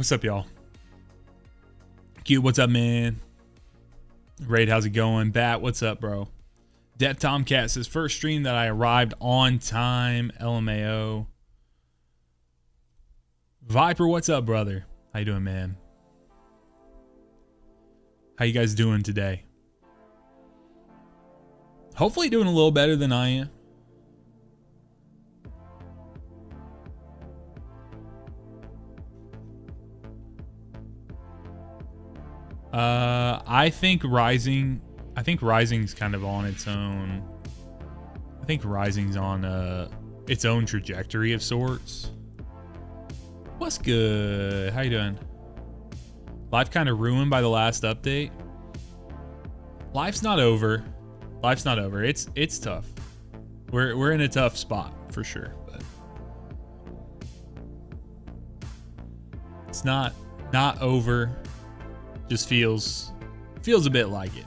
What's up, y'all? Cube, what's up, man? Raid, how's it going? Bat, what's up, bro? Death Tomcat says, first stream that I arrived on time. LMAO. Viper, what's up, brother? How you doing, man? How you guys doing today? Hopefully doing a little better than I am. I think Rising's kind of on its own. I think Rising's on its own trajectory of sorts. What's good? How you doing? Life kind of ruined by the last update. Life's not over. Life's not over. It's tough. We're in a tough spot for sure, but it's not over. Just feels a bit like it.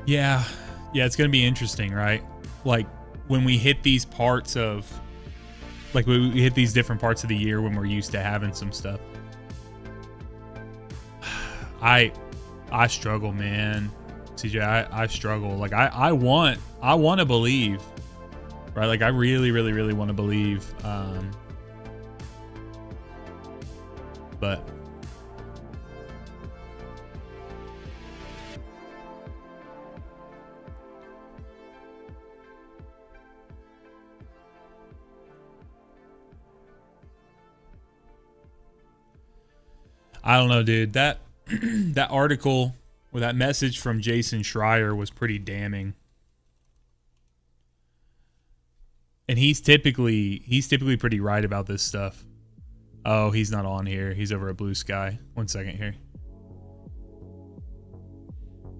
Yeah, it's gonna be interesting, right? Like when we hit these parts of, like we hit these different parts of the year when we're used to having some stuff. I struggle, man. CJ, I struggle. Like I want to believe, right? Like I really want to believe, but I don't know, dude. That that article or that message from Jason Schreier was pretty damning. And he's typically pretty right about this stuff. Oh, he's not on here. He's over at Blue Sky. 1 second here.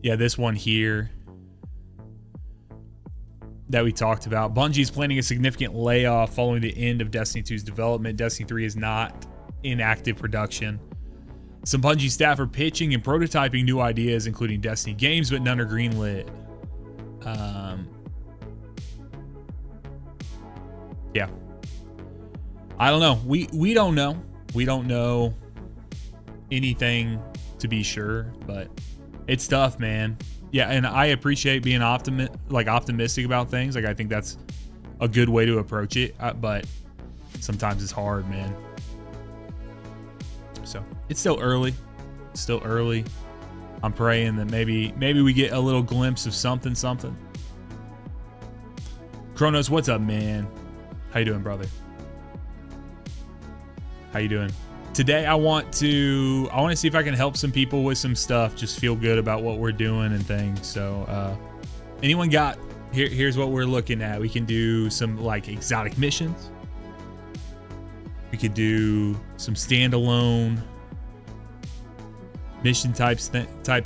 Yeah, this one here that we talked about. Bungie's planning a significant layoff following the end of Destiny 2's development. Destiny 3 is not in active production. Some Bungie staff are pitching and prototyping new ideas, including Destiny games, but none are greenlit. Yeah. I don't know. We don't know. We don't know anything to be sure, but it's tough, man. Yeah, and I appreciate being optimistic about things. Like I think that's a good way to approach it, but sometimes it's hard, man. So it's still early. I'm praying that maybe we get a little glimpse of something. Kronos, what's up, man? How you doing, brother? How you doing? Today I want to see if I can help some people with some stuff. Just feel good about what we're doing and things. So anyone got here's what we're looking at. We can do some like exotic missions. We could do some standalone mission type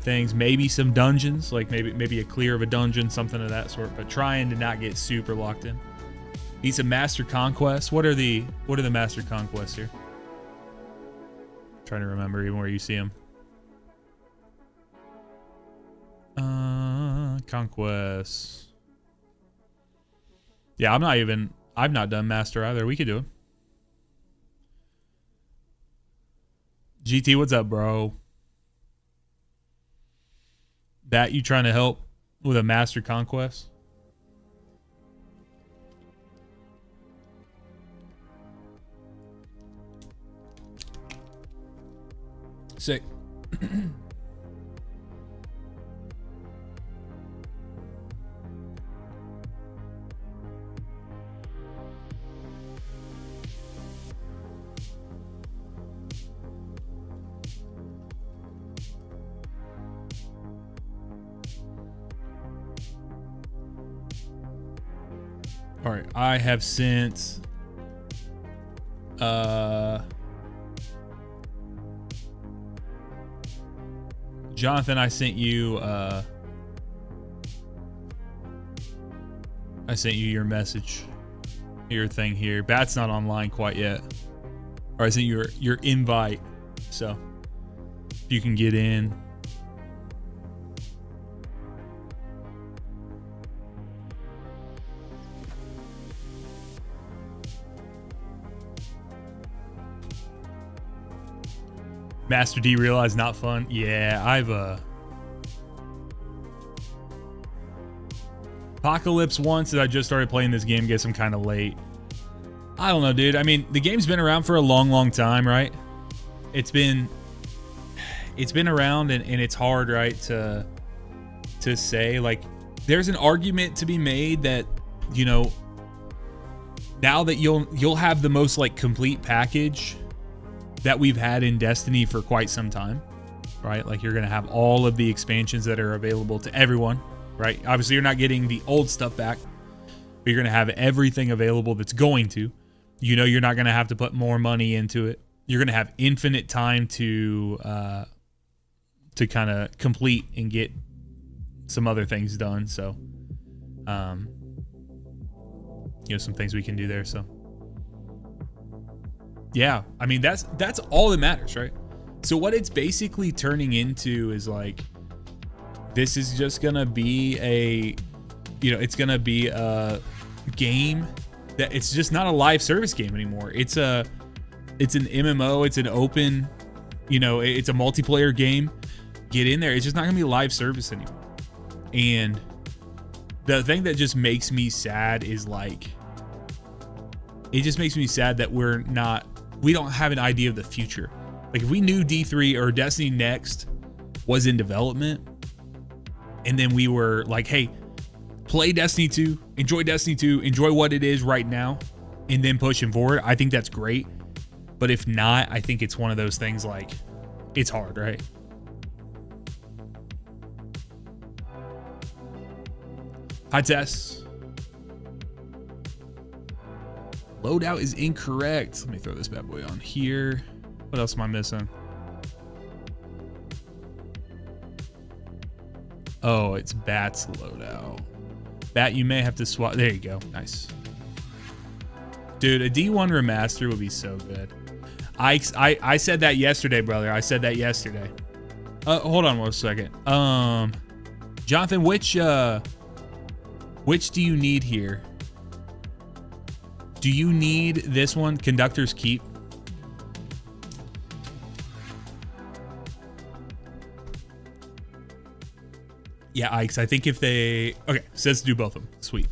things, maybe some dungeons, like maybe a clear of a dungeon, something of that sort, but trying to not get super locked in. Need some master conquests. What are the master conquests here? Trying to remember even where you see them. Conquests. Yeah, I've not done master either. We could do it. GT, what's up, bro? That you trying to help with a master conquest? Sick. All right, I have sent Jonathan, I sent you your message, your thing here. Bat's not online quite yet. Or I sent you your invite. So if you can get in. Master D realized not fun. Yeah, I've Apocalypse once that I just started playing this game, guess I'm kind of late. I don't know, dude. I mean, the game's been around for a long time, right? It's been around and it's hard, right, to say, like, there's an argument to be made that, you know, now that you'll have the most like complete package that we've had in Destiny for quite some time, right? Like, you're gonna have all of the expansions that are available to everyone, right? Obviously you're not getting the old stuff back, but you're gonna have everything available that's going to, you know, you're not gonna have to put more money into it. You're gonna have infinite time to kind of complete and get some other things done. So, you know, some things we can do there. So, yeah, I mean, that's all that matters, right? So what it's basically turning into is like, this is just gonna be a, you know, it's gonna be a game that it's just not a live service game anymore. It's an MMO. It's an open, you know, it's a multiplayer game. Get in there. It's just not gonna be live service anymore. And the thing that just makes me sad is like, it just makes me sad that we don't have an idea of the future. Like, if we knew D3 or Destiny Next was in development, and then we were like, hey, play Destiny 2, enjoy what it is right now, and then pushing forward, I think that's great. But if not, I think it's one of those things like, it's hard, right? Hi, Tess. Loadout is incorrect. Let me throw this bad boy on here. What else am I missing? Oh, it's Bat's loadout. Bat, you may have to swap. There you go. Nice. Dude, a D1 remaster would be so good. I said that yesterday, brother. I said that yesterday. Hold on 1 second. Jonathan, which do you need here? Do you need this one, Conductor's Keep? Yeah, Ike's. I think if they... Okay, says to do both of them. Sweet.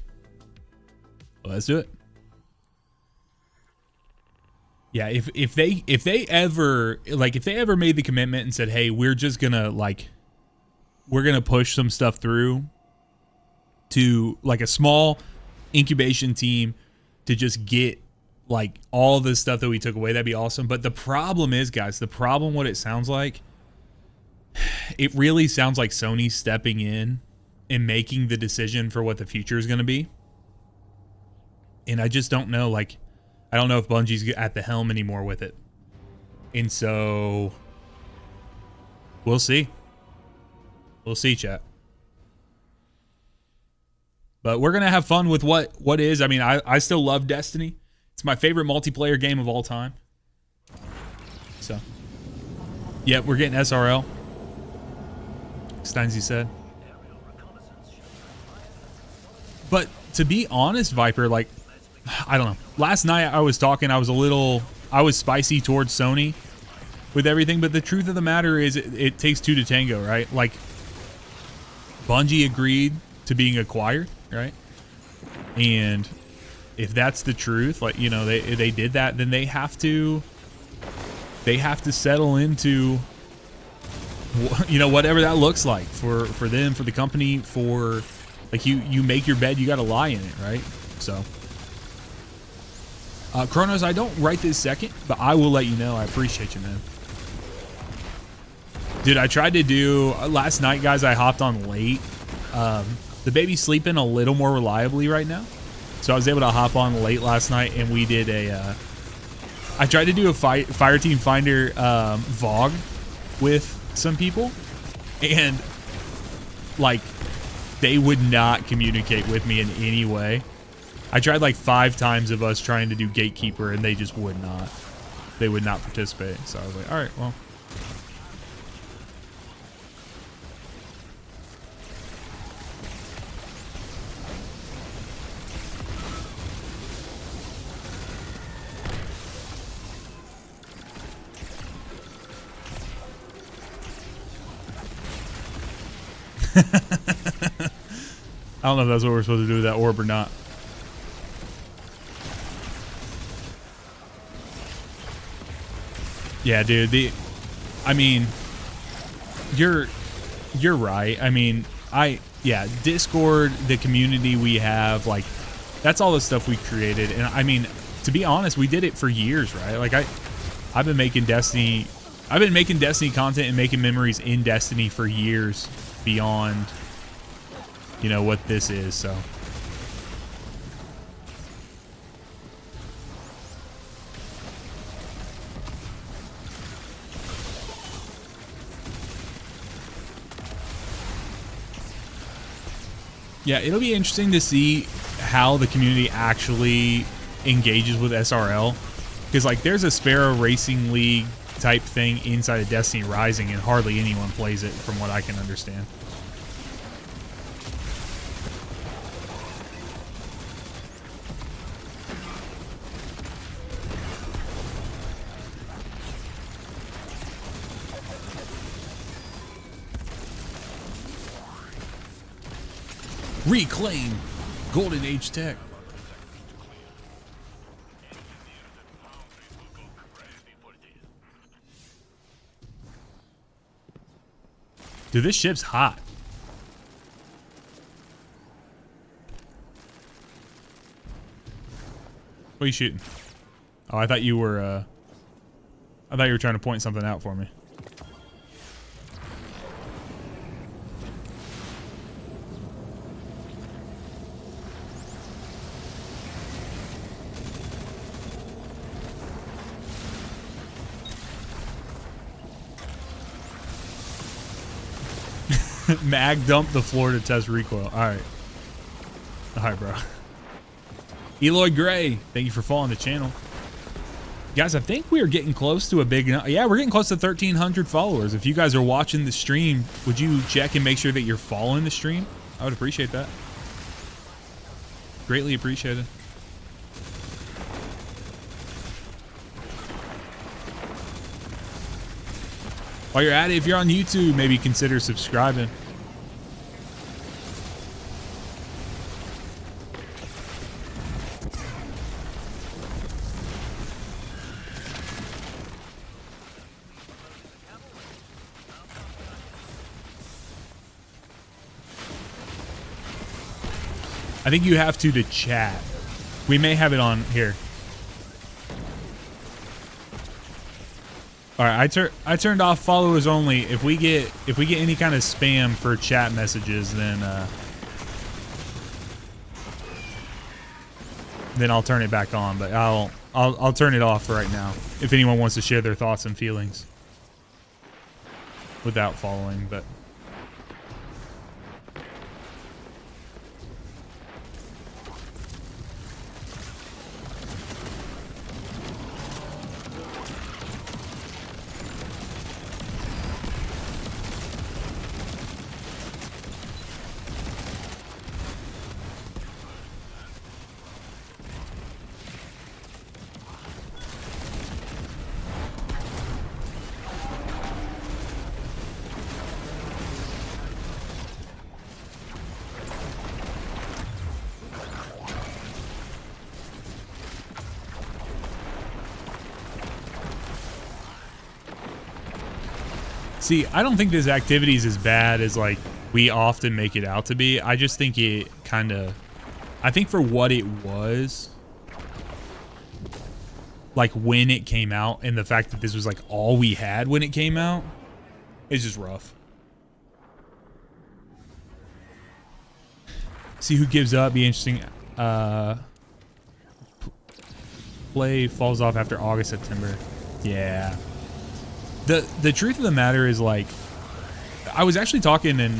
Well, let's do it. Yeah, if they ever made the commitment and said, hey, we're just gonna we're gonna push some stuff through to like a small incubation team to just get like all the stuff that we took away, that'd be awesome. But the problem is, guys, what it sounds like, it really sounds like Sony stepping in and making the decision for what the future is going to be. And I just don't know, like, I don't know if Bungie's at the helm anymore with it. And so we'll see. We'll see, chat. But we're going to have fun with what is. I mean, I still love Destiny. It's my favorite multiplayer game of all time. So, yeah, we're getting SRL. Steinsy said. But to be honest, Viper, like, I don't know. Last night I was spicy towards Sony with everything. But the truth of the matter is it takes two to tango, right? Like, Bungie agreed to being acquired, right? And if that's the truth, like, you know, they did that, then they have to settle into, you know, whatever that looks like for them, for the company, for, like, you make your bed, you got to lie in it, right? So Kronos, I don't right this second, but I will let you know. I appreciate you, man. Dude, I tried to do last night, guys. I hopped on late. The baby's sleeping a little more reliably right now, so I was able to hop on late last night, and we did I tried to do a Fireteam Finder VOG with some people, and like, they would not communicate with me in any way. I tried like 5 times of us trying to do Gatekeeper, and they just would not. They would not participate. So I was like, all right, well. I don't know if that's what we're supposed to do with that orb or not. Yeah, dude. I mean, you're right. I mean, yeah, Discord, the community we have, like, that's all the stuff we created. And I mean, to be honest, we did it for years, right? Like, I've been making Destiny content and making memories in Destiny for years beyond, you know, what this is, so. Yeah, it'll be interesting to see how the community actually engages with SRL. Because, like, there's a Sparrow Racing League type thing inside of Destiny Rising, and hardly anyone plays it from what I can understand. Reclaim Golden Age tech. Dude, this ship's hot. What are you shooting? Oh, I thought you were trying to point something out for me. Mag dump the floor to test recoil. Alright. Alright, bro. Eloy Gray, thank you for following the channel. Guys, I think we are getting close to a big... Yeah, we're getting close to 1,300 followers. If you guys are watching the stream, would you check and make sure that you're following the stream? I would appreciate that. Greatly appreciated. While you're at it, if you're on YouTube, maybe consider subscribing. I think you have to chat. We may have it on here. All right, I turned off followers only. If we get any kind of spam for chat messages, then I'll turn it back on. But I'll turn it off for right now. If anyone wants to share their thoughts and feelings without following, but. See, I don't think this activity is as bad as, like, we often make it out to be. I just think it kind of... I think for what it was, like, when it came out, and the fact that this was, like, all we had when it came out, it's just rough. See who gives up. Be interesting. Play falls off after August, September. Yeah. The truth of the matter is, like, I was actually talking, and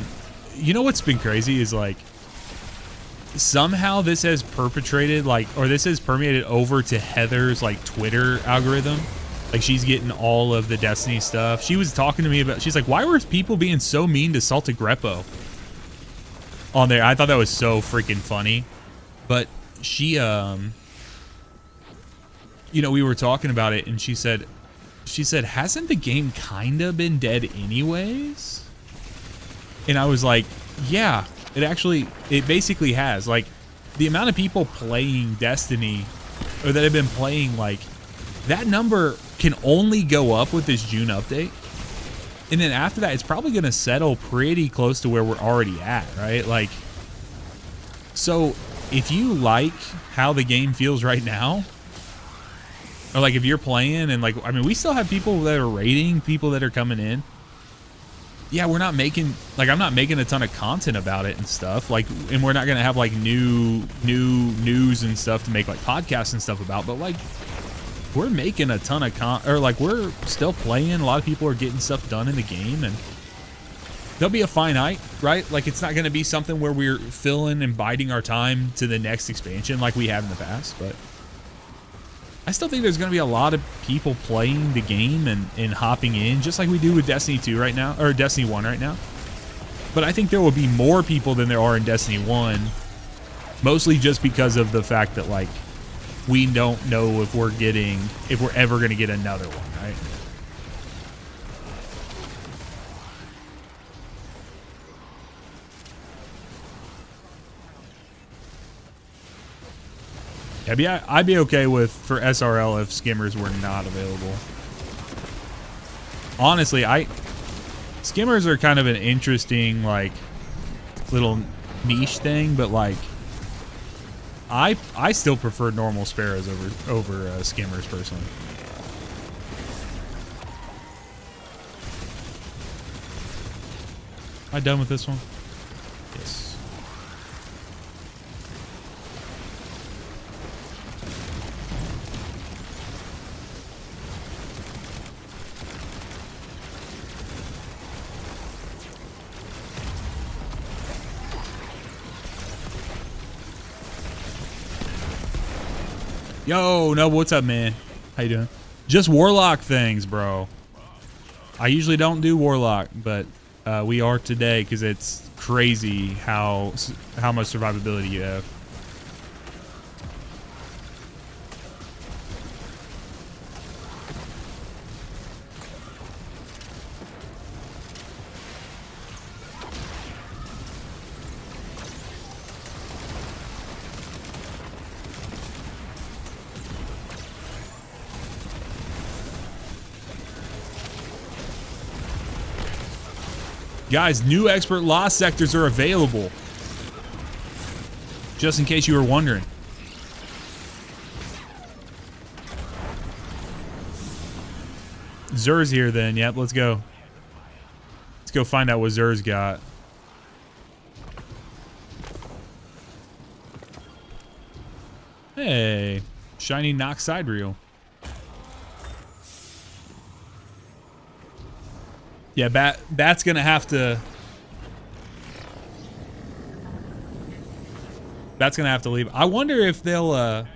you know what's been crazy is, like, somehow this has perpetrated, like, or this has permeated over to Heather's, like, Twitter algorithm. Like, she's getting all of the Destiny stuff. She was talking to me about, she's like, why were people being so mean to Salted Grepo on there? I thought that was so freaking funny. But she, you know, we were talking about it, and she said, hasn't the game kind of been dead anyways? And I was like, yeah, it basically has. Like, the amount of people playing Destiny, or that have been playing, like, that number can only go up with this June update. And then after that, it's probably going to settle pretty close to where we're already at, right? Like, so if you like how the game feels right now, or like if you're playing and like, I mean, we still have people that are raiding, people that are coming in. Yeah, we're not making, like, I'm not making a ton of content about it and stuff. Like, and we're not going to have like new news and stuff to make like podcasts and stuff about, but like, we're making a ton of we're still playing. A lot of people are getting stuff done in the game, and there'll be a finite, right? Like, it's not going to be something where we're filling and biding our time to the next expansion like we have in the past, but I still think there's going to be a lot of people playing the game and hopping in, just like we do with Destiny 2 right now, or Destiny 1 right now. But I think there will be more people than there are in Destiny 1, mostly just because of the fact that, like, we don't know if we're ever going to get another one, right? Yeah, I'd be okay for SRL if skimmers were not available. Honestly, skimmers are kind of an interesting, like, little niche thing, but like, I still prefer normal sparrows over skimmers personally. Am I done with this one? Yes. Yo, Noble, what's up, man? How you doing? Just Warlock things, bro. I usually don't do Warlock, but we are today because it's crazy how much survivability you have. Guys, new expert loss sectors are available. Just in case you were wondering. Zer's here then. Yep, let's go. Let's go find out what Zer's got. Hey, shiny Nox side reel. Yeah, Bat's gonna have to. Bat's gonna have to leave. I wonder if they'll. I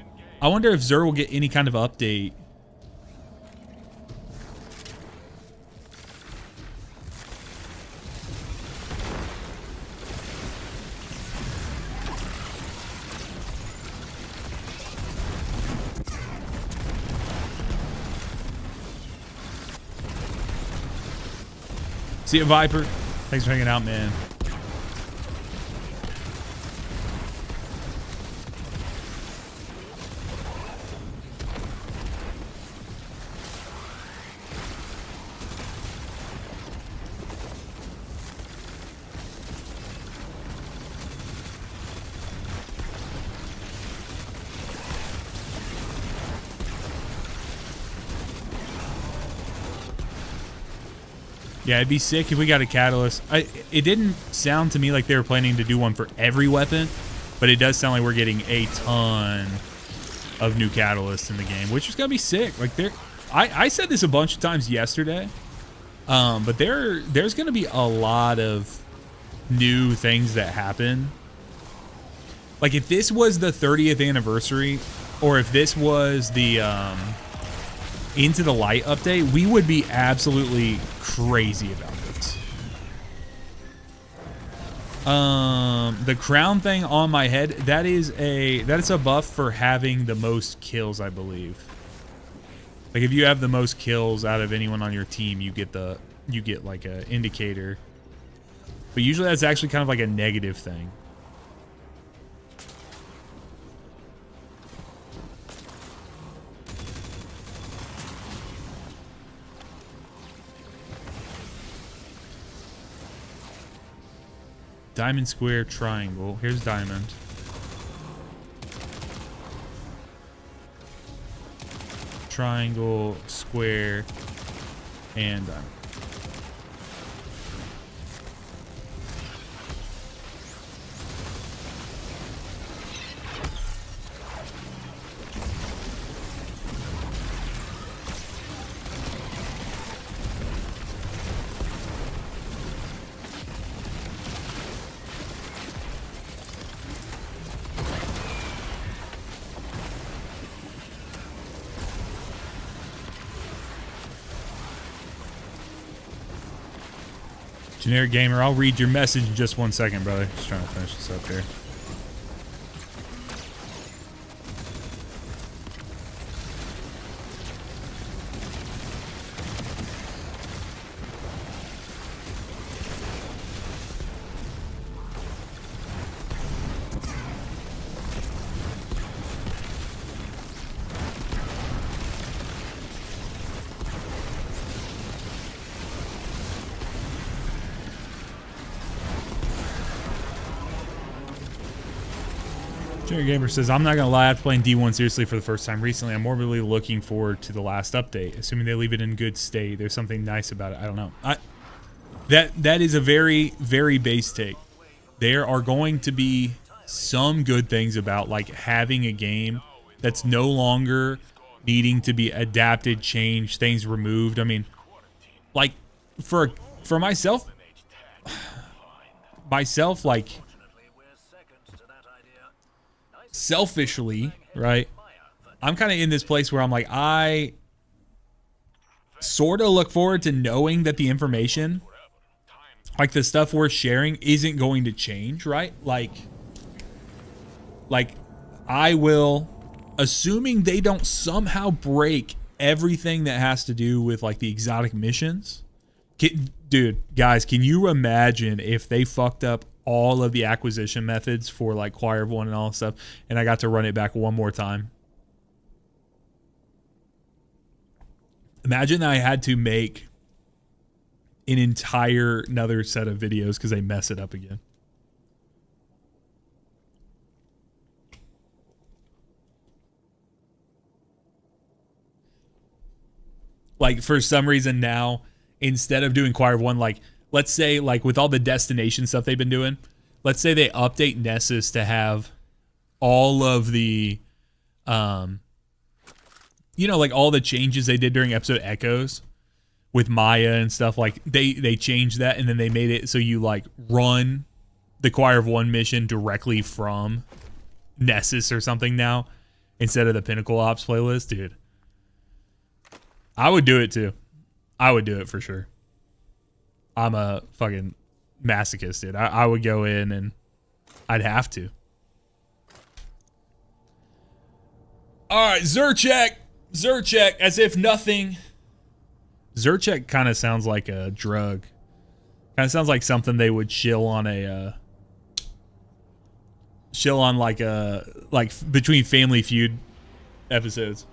wonder if Zer will get any kind of update. See you, Viper. Thanks for hanging out, man. Yeah, it'd be sick if we got a catalyst. It didn't sound to me like they were planning to do one for every weapon, but it does sound like we're getting a ton of new catalysts in the game, which is gonna be sick. Like, I said this a bunch of times yesterday, but there's gonna be a lot of new things that happen. Like, if this was the 30th anniversary, or if this was the Into the Light update, we would be absolutely crazy about this. The crown thing on my head, that is a buff for having the most kills, I believe. Like, if you have the most kills out of anyone on your team, you get like a indicator. But usually that's actually kind of like a negative thing. Diamond, square, triangle. Here's diamond. Triangle, square, and diamond. Generic gamer, I'll read your message in just 1 second, brother. Just trying to finish this up here. Junior Gamer says, I'm not going to lie, after playing D1 seriously for the first time recently, I'm more really looking forward to the last update. Assuming they leave it in good state, there's something nice about it. I don't know. That is a very, very base take. There are going to be some good things about like having a game that's no longer needing to be adapted, changed, things removed. I mean, like for myself, like selfishly, right? I'm kind of in this place where I'm like, I sort of look forward to knowing that the information, like the stuff we're sharing, isn't going to change, right? Like I will, assuming they don't somehow break everything that has to do with like the exotic missions. Dude, guys, can you imagine if they fucked up all of the acquisition methods for like Choir of One and all that stuff, and I got to run it back one more time? Imagine I had to make an entire another set of videos because they mess it up again. Like for some reason now, instead of doing Choir of One, like let's say like with all the destination stuff they've been doing, let's say they update Nessus to have all of the, you know, like all the changes they did during episode Echoes with Maya and stuff. Like they changed that, and then they made it so you like run the Choir of One mission directly from Nessus or something now instead of the Pinnacle Ops playlist. Dude, I would do it too. I would do it for sure. I'm a fucking masochist, dude. I would go in and I'd have to. All right, Zurcheck, as if nothing. Zurcheck kind of sounds like a drug. Kind of sounds like something they would shill on like between Family Feud episodes.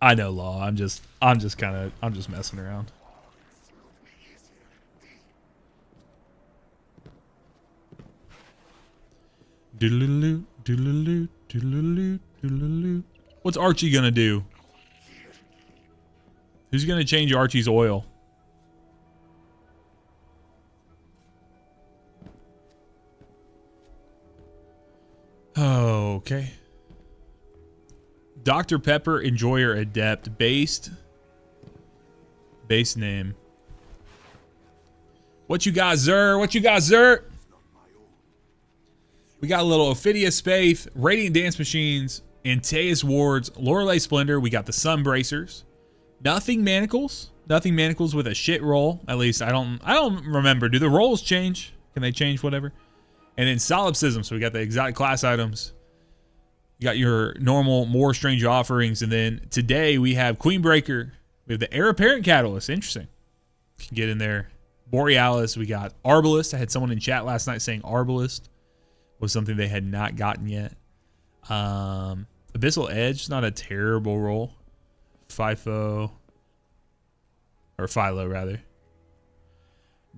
I know, Law. I'm just messing around. Doodaloo, doodaloo, doodaloo, doodaloo. What's Archie gonna do? Who's gonna change Archie's oil? Oh, okay. Dr. Pepper, Enjoyer, Adept, base name. What you got, Zer? What you got, Zer? We got a little Ophidia Spaith, Radiant Dance Machines, Antaeus Wards, Lorelei Splendor. We got the Sun Bracers. Nothing Manacles. Nothing Manacles with a shit roll. At least I don't remember. Do the rolls change? Can they change whatever? And then Solipsism. So we got the exotic class items. You got your normal more strange offerings. And then today we have Queenbreaker. We have the Heir Apparent Catalyst. Interesting. Can get in there. Borealis, we got Arbalist. I had someone in chat last night saying Arbalist was something they had not gotten yet. Abyssal Edge, not a terrible roll. FIFO, or Philo rather.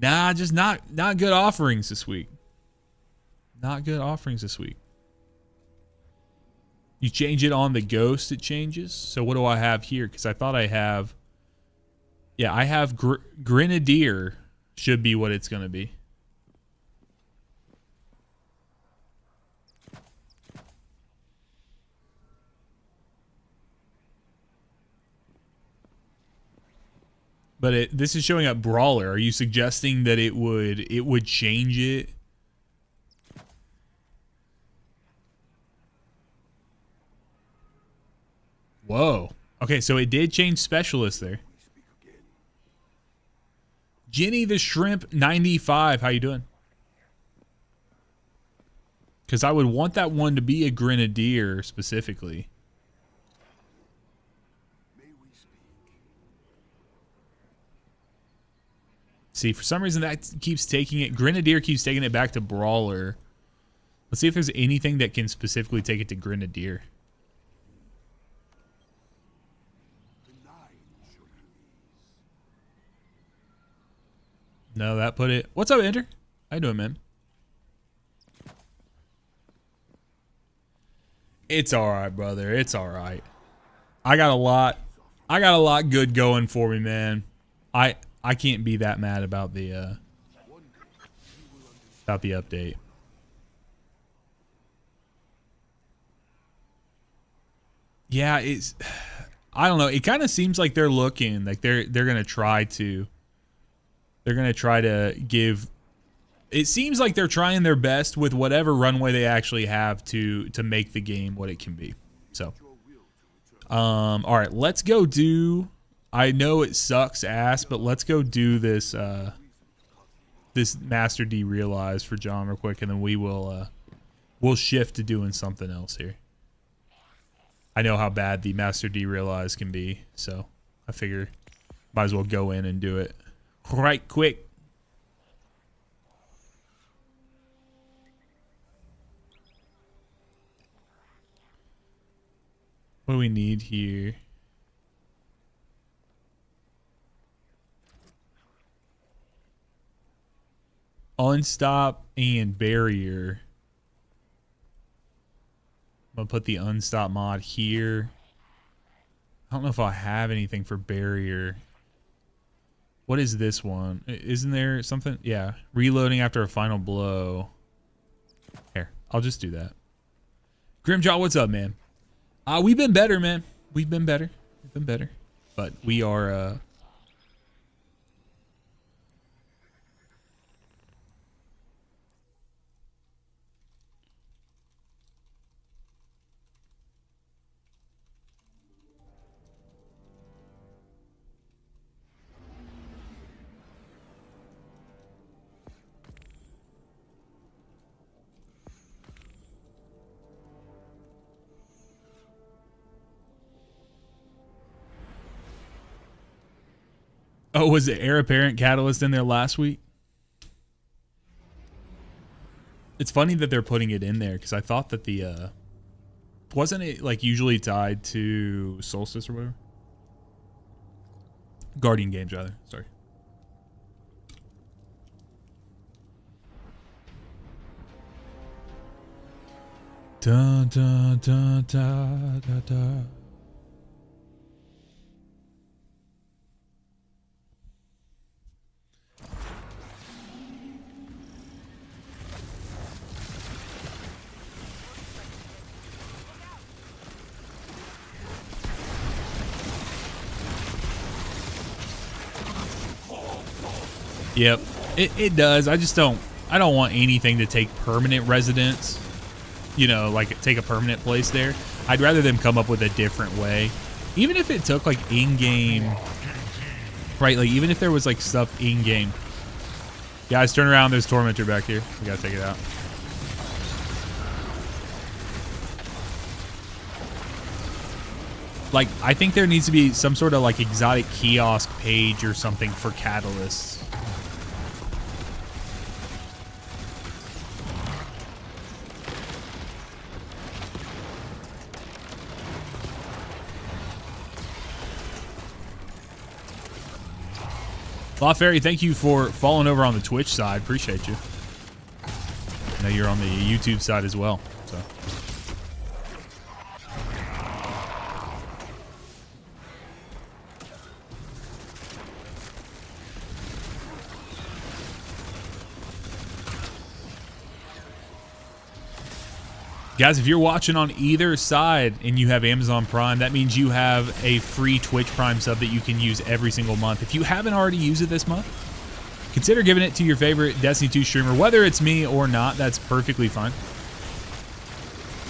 Nah, just not good offerings this week. Not good offerings this week. You change it on the ghost, it changes. So what do I have here? Because I thought I have... Yeah, I have Grenadier should be what it's going to be. But this is showing up Brawler. Are you suggesting that it would change it? Whoa. Okay, so it did change Specialist there. Jenny the Shrimp 95. How you doing? Because I would want that one to be a Grenadier specifically. See, for some reason that keeps taking it. Grenadier keeps taking it back to Brawler. Let's see if there's anything that can specifically take it to Grenadier. No, that put it. What's up, Ender? How you doing, man? It's all right, brother. It's all right. I got a lot good going for me, man. I can't be that mad about the update. Yeah, it's I don't know. It kind of seems like they're looking like they're gonna try to give. It seems like they're trying their best with whatever runway they actually have to make the game what it can be. So, all right, let's go do. I know it sucks ass, but let's go do this this Master D Realize for John real quick, and then we'll shift to doing something else here. I know how bad the Master D Realize can be, so I figure might as well go in and do it right quick. What do we need here? Unstop and barrier. I'm gonna put the unstop mod here. I don't know if I have anything for barrier. What is this one? Isn't there something? Yeah, reloading after a final blow. Here, I'll just do that. Grimjaw, what's up, man? We've been better, man. We've been better. We've been better. But we are Oh, was the Heir Apparent Catalyst in there last week? It's funny that they're putting it in there because I thought that the wasn't it like usually tied to Solstice or whatever? Guardian Games rather. Sorry. Da da da da da da. Yep, it does. I don't want anything to take permanent residence, you know, like take a permanent place there. I'd rather them come up with a different way. Even if it took like in-game, right? Like even if there was like stuff in-game. Guys, turn around. There's Tormentor back here. We gotta take it out. Like, I think there needs to be some sort of like exotic kiosk page or something for catalysts. Law Fairy, thank you for following over on the Twitch side. Appreciate you. I know you're on the YouTube side as well. So. Guys, if you're watching on either side and you have Amazon Prime, that means you have a free Twitch Prime sub that you can use every single month. If you haven't already used it this month, consider giving it to your favorite Destiny 2 streamer, whether it's me or not. That's perfectly fine.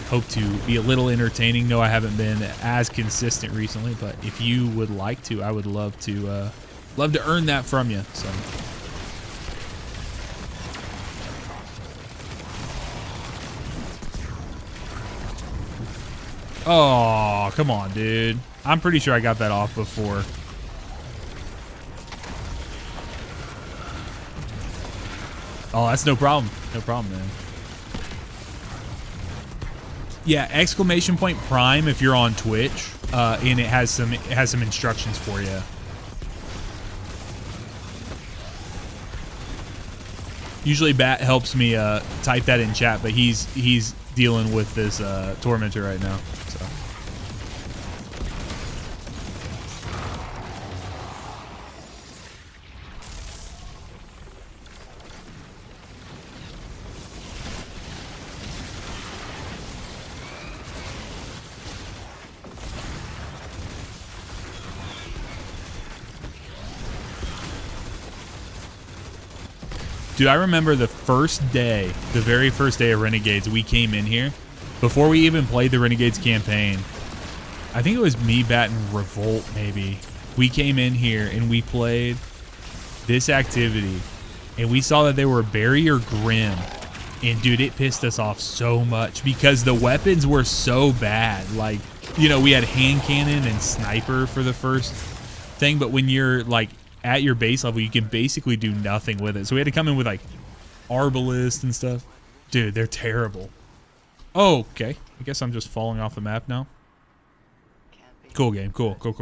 Hope to be a little entertaining. No, I haven't been as consistent recently, but if you would like to, I would love to earn that from you. So. Oh, come on, dude. I'm pretty sure I got that off before. Oh, that's no problem. No problem, man. Yeah, exclamation point Prime if you're on Twitch, and it has some instructions for you. Usually Bat helps me type that in chat, but he's dealing with this tormentor right now. So. Dude, I remember the very first day of Renegades, we came in here. Before we even played the Renegades campaign, I think it was me, Bat, and Revolt, maybe. We came in here and we played this activity, and we saw that they were Barrier Grim. And, dude, it pissed us off so much because the weapons were so bad. Like, you know, we had hand cannon and sniper for the first thing, but when you're, like, at your base level, you can basically do nothing with it. So we had to come in with like arbalist and stuff. Dude, they're terrible. Oh, okay. I guess I'm just falling off the map now. Cool game. Cool. Cool.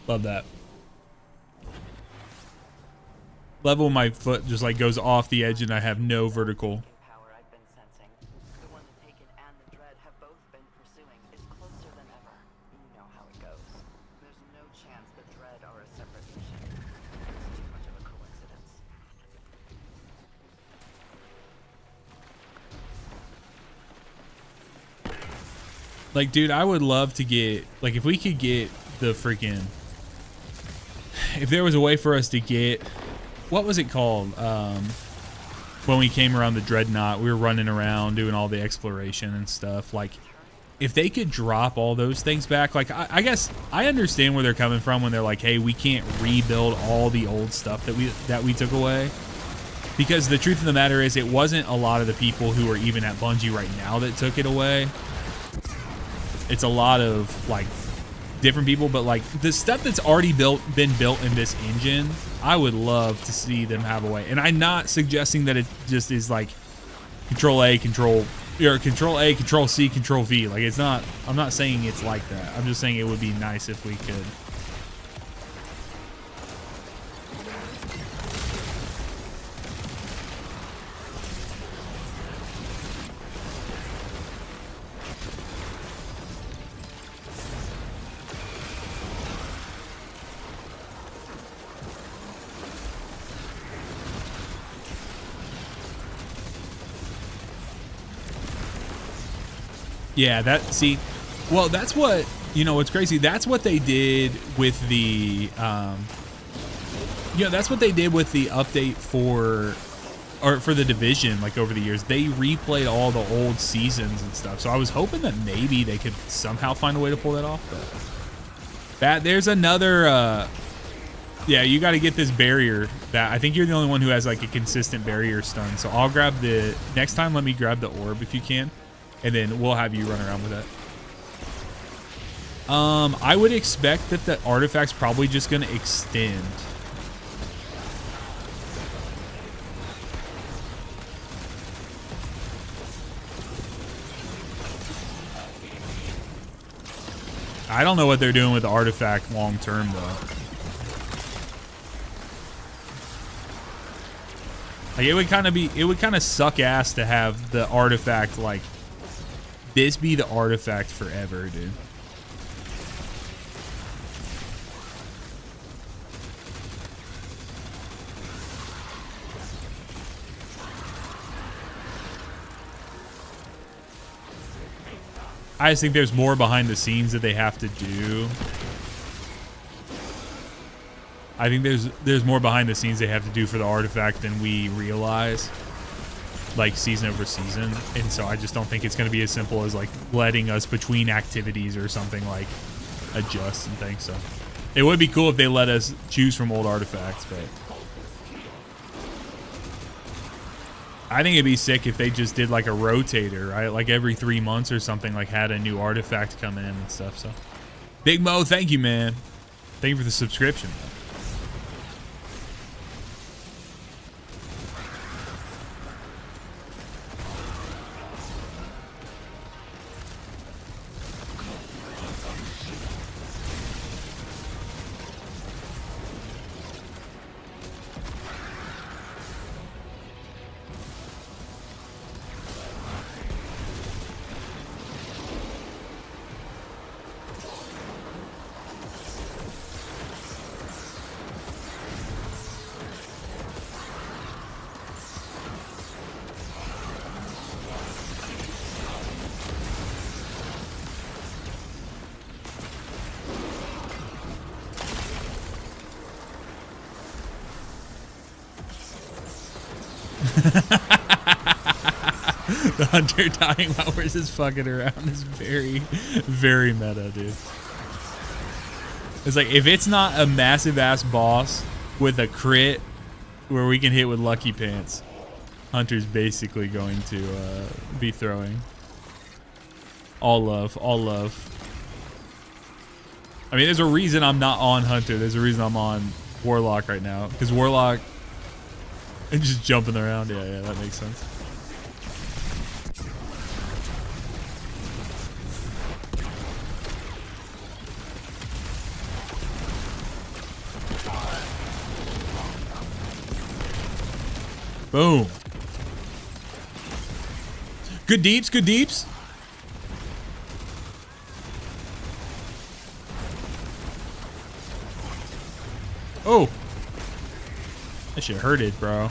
Love that. Level my foot just like goes off the edge and I have no vertical. Like, dude, I would love to get, like, if we could get the freaking, if there was a way for us to get, what was it called? When we came around the Dreadnought, we were running around doing all the exploration and stuff. Like, if they could drop all those things back, like, I guess I understand where they're coming from when they're like, hey, we can't rebuild all the old stuff that we took away. Because the truth of the matter is, it wasn't a lot of the people who are even at Bungie right now that took it away. It's a lot of like different people, but like the stuff that's already been built in this engine, I would love to see them have a way. And I'm not suggesting that it just is like Control A, Control C, Control V. Like it's not. I'm not saying it's like that. I'm just saying it would be nice if we could. Yeah, well, that's what, you know, what's crazy. That's what they did with the, that's what they did with the update for the Division, like over the years. They replayed all the old seasons and stuff. So I was hoping that maybe they could somehow find a way to pull that off. But there's another, yeah, you got to get this barrier. I think you're the only one who has like a consistent barrier stun. So I'll grab next time, let me grab the orb if you can. And then we'll have you run around with that. I would expect that the artifact's probably just going to extend. I don't know what they're doing with the artifact long term though. Like it would kind of suck ass to have the artifact like this be the artifact forever, dude. I just think there's more behind the scenes that they have to do. I think there's more behind the scenes they have to do for the artifact than we realize, like season over season. And so I just don't think it's going to be as simple as like letting us between activities or something like adjust and things. So it would be cool if they let us choose from old artifacts, but I think it'd be sick if they just did like a rotator, right? Like every 3 months or something, like had a new artifact come in and stuff. So Big Mo, thank you, man. Thank you for the subscription, man. The hunter dying while we're just fucking around is very, very meta, dude. It's like, if it's not a massive ass boss with a crit where we can hit with Lucky Pants, Hunter's basically going to be throwing. All love, all love. I mean, there's a reason I'm not on Hunter. There's a reason I'm on Warlock right now. Because Warlock and just jumping around. Yeah, that makes sense. Boom. Good deeps, good deeps. Oh. That shit hurted, bro.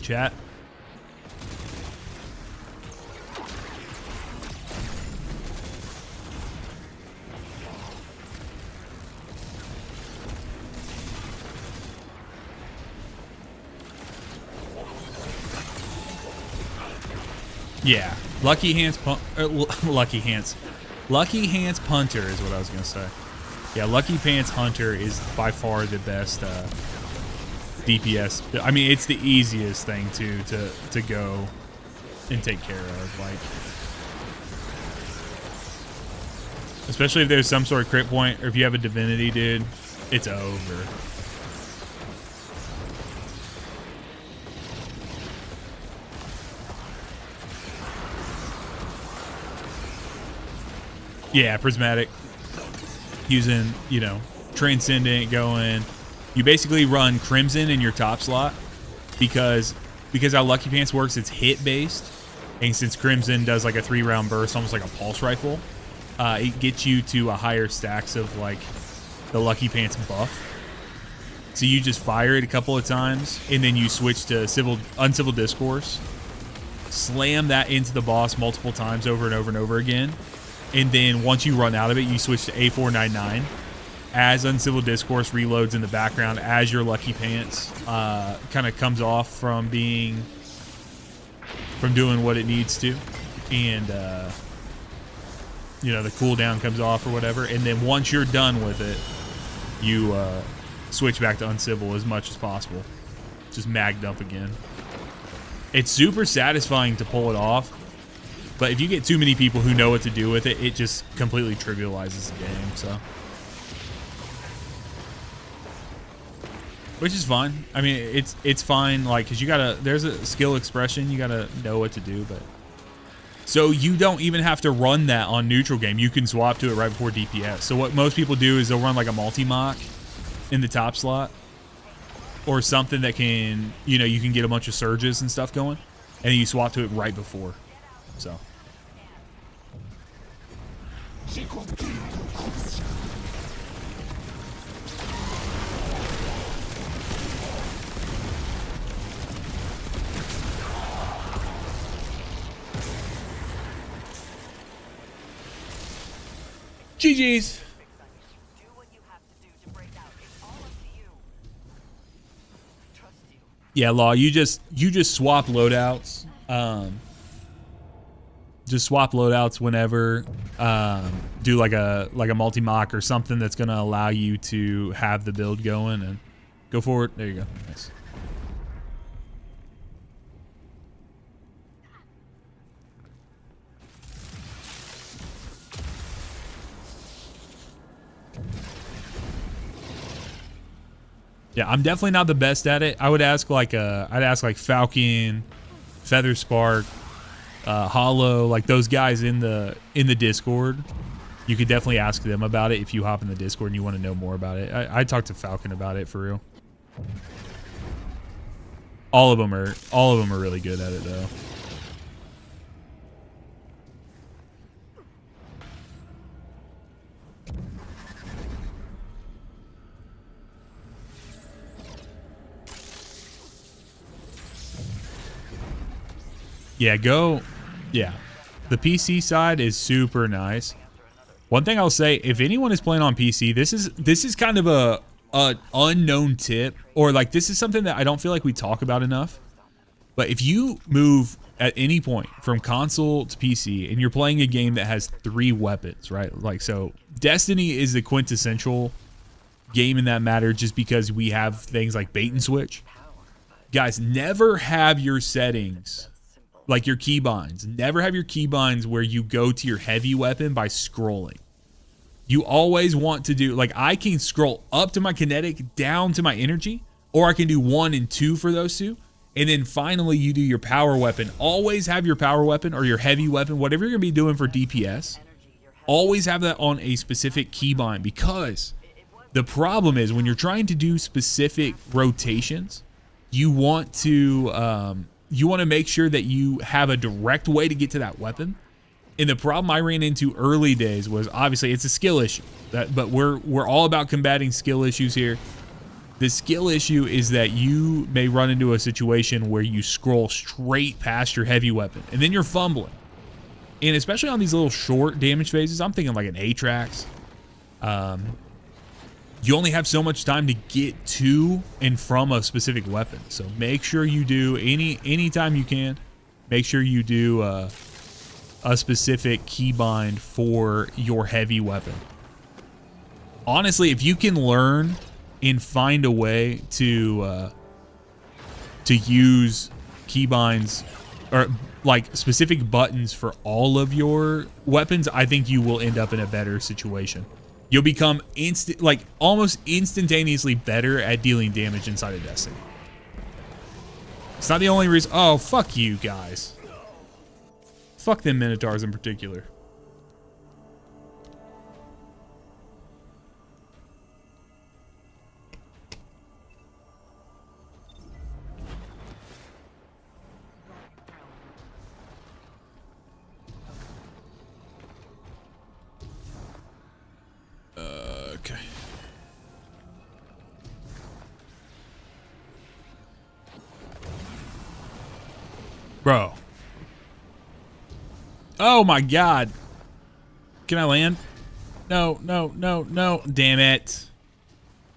Chat. Yeah, Lucky Hands Lucky Hands Punter is what I was gonna say. Yeah, Lucky Pants Hunter is by far the best DPS. I mean, it's the easiest thing to go and take care of, like, especially if there's some sort of crit point or if you have a divinity, dude, it's over. Yeah, prismatic. Using, you know, transcendent going. You basically run Crimson in your top slot because how Lucky Pants works, it's hit based. And since Crimson does like a 3-round burst, almost like a pulse rifle, it gets you to a higher stacks of like the Lucky Pants buff. So you just fire it a couple of times and then you switch to Uncivil Discourse, slam that into the boss multiple times over and over and over again. And then once you run out of it, you switch to A499 as Uncivil Discourse reloads in the background as your Lucky Pants kind of comes off from doing what it needs to. And, you know, the cooldown comes off or whatever. And then once you're done with it, you switch back to Uncivil as much as possible. Just mag dump again. It's super satisfying to pull it off. But if you get too many people who know what to do with it, it just completely trivializes the game, so. which is fine. I mean, it's fine, like, because you gotta, there's a skill expression, you gotta know what to do, but so you don't even have to run that on neutral game. You can swap to it right before DPS. So what most people do is they'll run like a multi-mock in the top slot or something that can, you know, you can get a bunch of surges and stuff going, and then you swap to it right before. So GG's. Yeah, Law, you just swap loadouts. Just swap loadouts whenever. Do like a multi-mock or something that's gonna allow you to have the build going and go forward. There you go. Nice. Yeah, I'm definitely not the best at it. I would ask like I'd ask like Falcon, Feather Spark, Hollow, like those guys in the Discord. You could definitely ask them about it if you hop in the Discord and you want to know more about it. I talked to Falcon about it for real. All of them are really good at it though. Yeah, yeah. The PC side is super nice. One thing I'll say, if anyone is playing on PC, this is kind of a unknown tip, or like this is something that I don't feel like we talk about enough. But if you move at any point from console to PC and you're playing a game that has 3 weapons, right? Like, so Destiny is the quintessential game in that matter, just because we have things like bait and switch. Guys, never have your settings, like your keybinds, never have your keybinds where you go to your heavy weapon by scrolling. You always want to do, like, I can scroll up to my kinetic, down to my energy, or I can do 1 and 2 for those two. And then finally you do your power weapon. Always have your power weapon or your heavy weapon, whatever you're gonna be doing for DPS, always have that on a specific keybind, because the problem is when you're trying to do specific rotations, you want to make sure that you have a direct way to get to that weapon. And the problem I ran into early days was, obviously it's a skill issue, but we're all about combating skill issues here. The skill issue is that you may run into a situation where you scroll straight past your heavy weapon and then you're fumbling. And especially on these little short damage phases, I'm thinking like an Atrax. You only have so much time to get to and from a specific weapon. So make sure you do anytime you can, make sure you do a specific keybind for your heavy weapon. Honestly, if you can learn and find a way to use keybinds or like specific buttons for all of your weapons, I think you will end up in a better situation. You'll become almost instantaneously better at dealing damage inside of Destiny. It's not the only reason. Oh, fuck you guys. Fuck them Minotaurs in particular. Okay. Bro. Oh my god. Can I land? No, no, no, no. Damn it.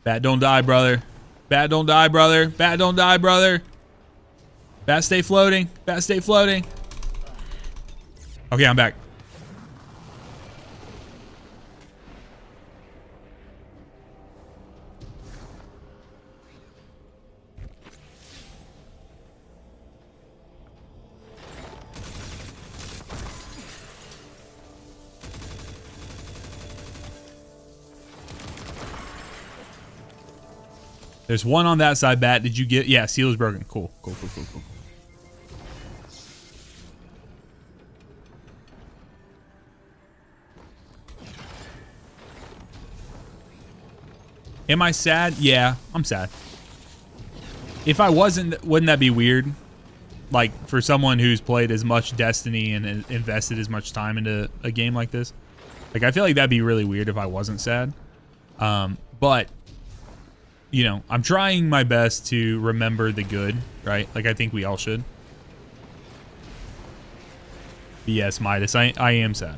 Bat don't die, brother. Bat don't die, brother. Bat don't die, brother. Bat stay floating. Bat stay floating. Okay, I'm back. There's one on that side, Bat. Did you get? Yeah, seal is broken. Cool. Cool. Am I sad? Yeah, I'm sad. If I wasn't, wouldn't that be weird? Like, for someone who's played as much Destiny and invested as much time into a game like this. Like, I feel like that'd be really weird if I wasn't sad. But, you know, I'm trying my best to remember the good, right? Like, I think we all should. But yes, Midas, I am sad.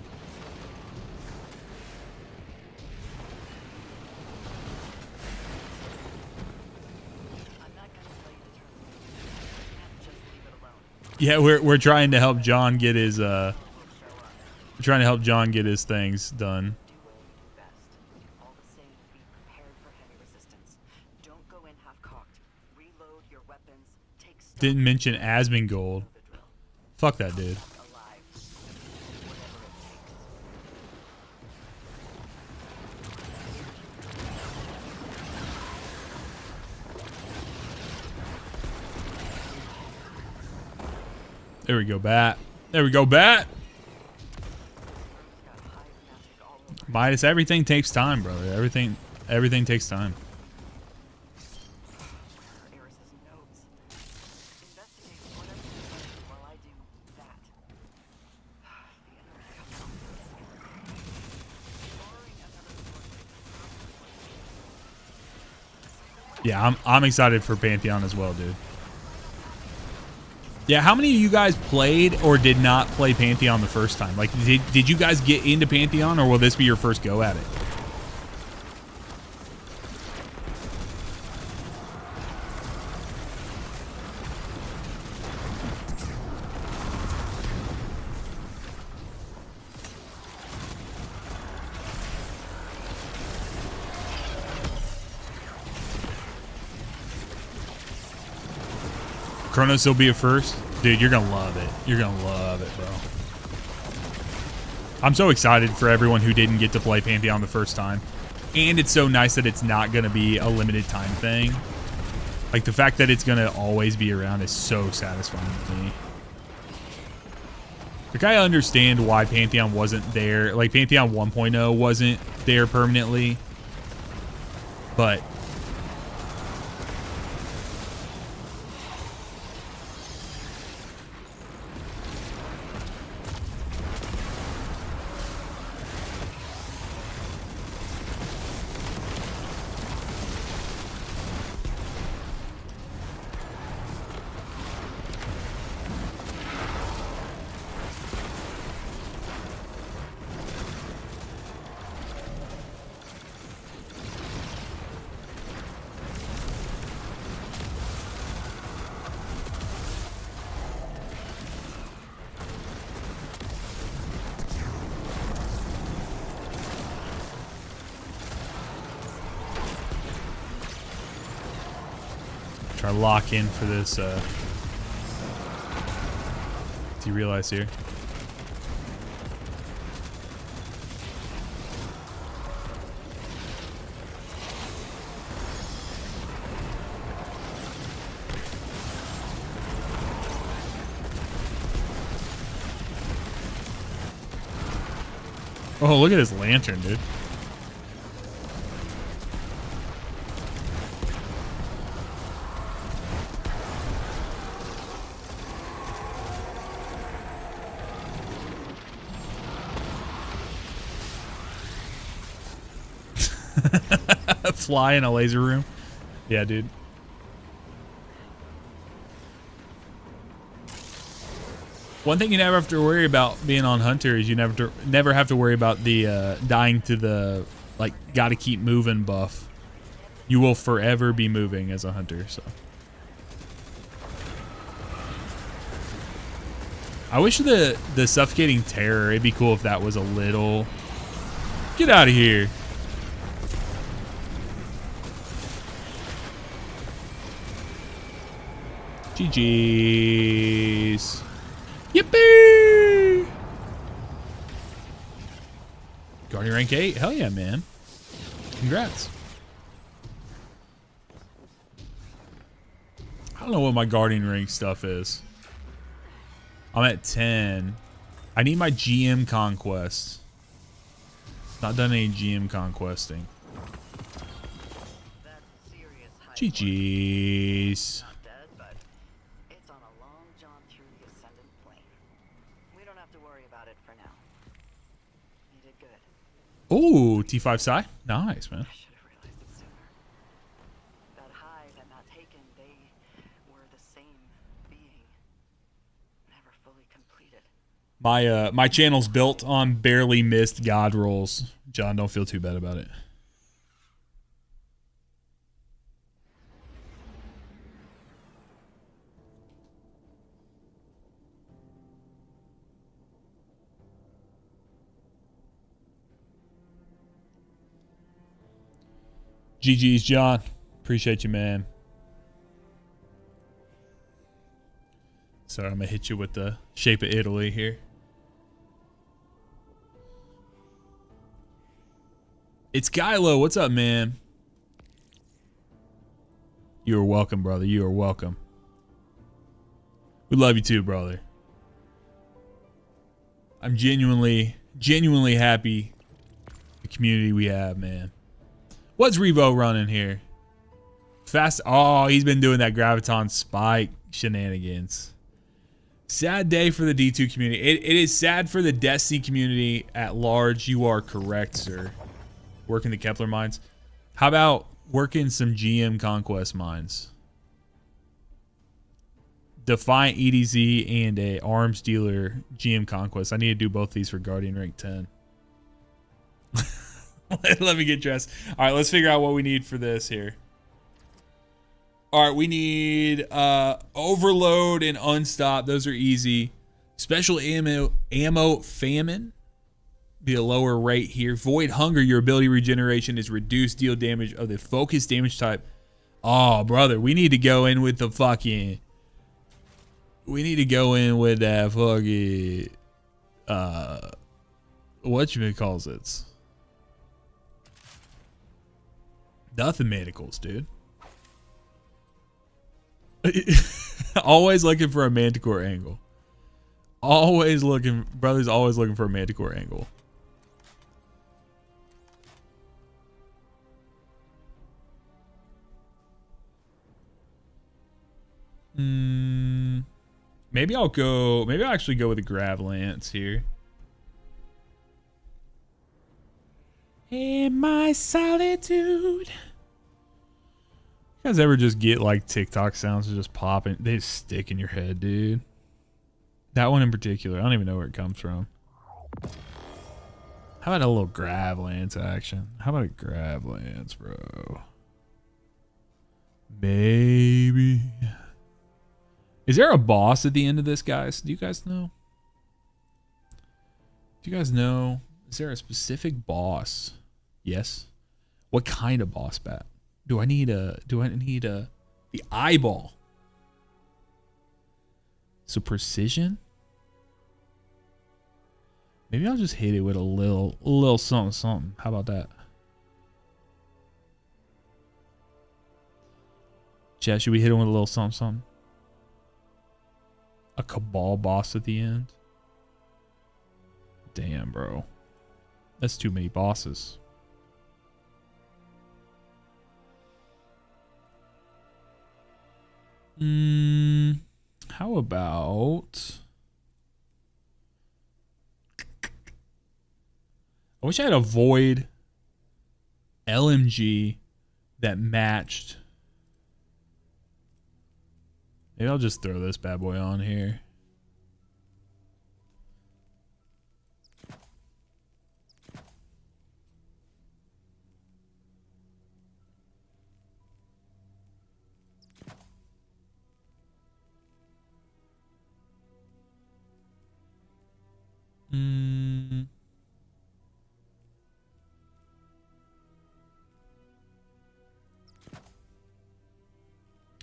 Yeah, we're trying to help John get his things done. Didn't mention Asmongold. Fuck that dude. There we go, Bat. There we go, Bat. Midas, everything takes time, brother. Everything takes time. Yeah, I'm excited for Pantheon as well, dude. Yeah, how many of you guys played or did not play Pantheon the first time? Like, did you guys get into Pantheon, or will this be your first go at it? Chronos will be a first. Dude, you're going to love it. You're going to love it, bro. I'm so excited for everyone who didn't get to play Pantheon the first time. And it's so nice that it's not going to be a limited time thing. Like, the fact that it's going to always be around is so satisfying to me. Like, I understand why Pantheon wasn't there. Like, Pantheon 1.0 wasn't there permanently. But try to lock in for this. Do you realize here? Oh, look at his lantern, dude. Fly in a laser room. Yeah, dude. One thing you never have to worry about being on Hunter is you never have to worry about the dying to the, like, gotta keep moving buff. You will forever be moving as a Hunter, so. I wish the suffocating terror, it'd be cool if that was a little. Get out of here. GG's. Yippee! Guardian rank 8? Hell yeah, man. Congrats. I don't know what my guardian ring stuff is. I'm at 10. I need my GM conquest. Not done any GM conquesting. GG's. Ooh, T5 Psi. Nice, man. My channel's built on barely missed god rolls. John, don't feel too bad about it. GG's, John. Appreciate you, man. Sorry, I'm going to hit you with the shape of Italy here. It's Kylo. What's up, man? You are welcome, brother. You are welcome. We love you too, brother. I'm genuinely happy the community we have, man. What's Revo running here? Fast. Oh, he's been doing that Graviton spike shenanigans. Sad day for the D2 community. It is sad for the Destiny community at large. You are correct, sir. Working the Kepler mines. How about working some GM conquest mines? Defiant EDZ and a arms dealer GM conquest. I need to do both these for Guardian rank 10. Let me get dressed. All right, let's figure out what we need for this here. All right, we need overload and unstop. Those are easy. Special ammo famine. Be a lower rate here. Void hunger. Your ability regeneration is reduced. Deal damage of the focus damage type. Oh, brother, we need to go in with the fucking. We need to go in with that fucking. Whatchamacalls it? Nothing manacles, dude. Always looking for a manticore angle. Always looking, brother's always looking for a manticore angle. Maybe I'll actually go with a Grav Lance here. In my solitude. You guys ever just get like TikTok sounds that just pop and they just stick in your head, dude? That one in particular, I don't even know where it comes from. How about a little Grav Lance action? How about a Grav Lance, bro? Maybe. Is there a boss at the end of this, guys? Do you guys know? Do you guys know? Is there a specific boss? Yes. What kind of boss bat? Do I need the eyeball? So precision? Maybe I'll just hit it with a little something. How about that? Chat, should we hit him with a little something? A Cabal boss at the end? Damn, bro. That's too many bosses. How about... I wish I had a Void LMG that matched. Maybe I'll just throw this bad boy on here.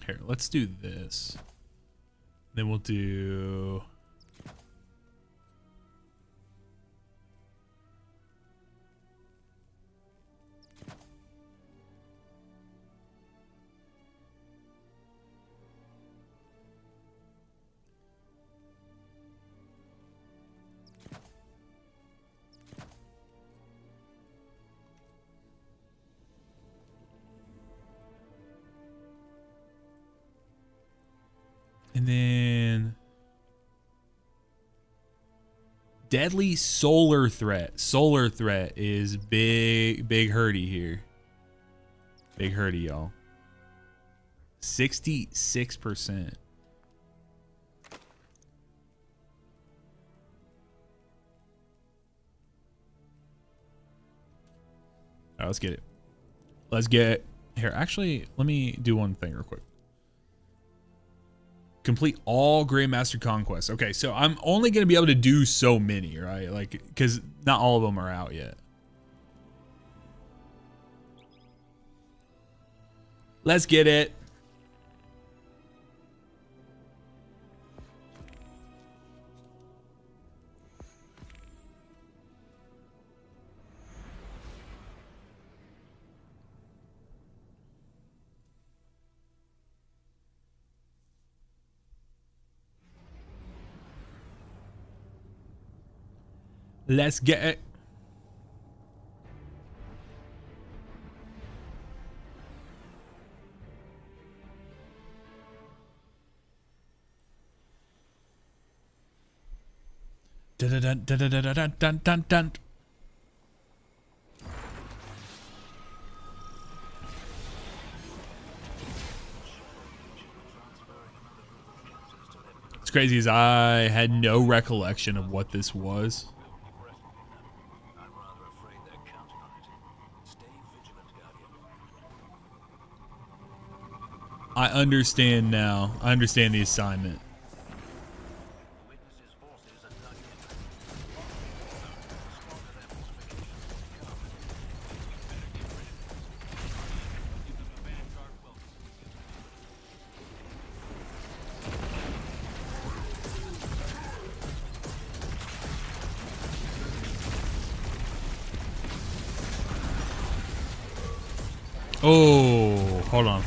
Here, let's do this. Then we'll do... And then deadly solar threat. Solar threat is big hurty here. Big hurty, y'all. 66%. All right, let's get it. Let's get here. Actually, let me do one thing real quick. Complete all Grandmaster conquests. Okay, so I'm only going to be able to do so many, right? Like, because not all of them are out yet. Let's get it. Let's get it. Dun, dun, dun, dun, dun, dun, dun, dun, dun. What's crazy is I had no recollection of what this was. I understand now. I understand the assignment. Oh, hold on.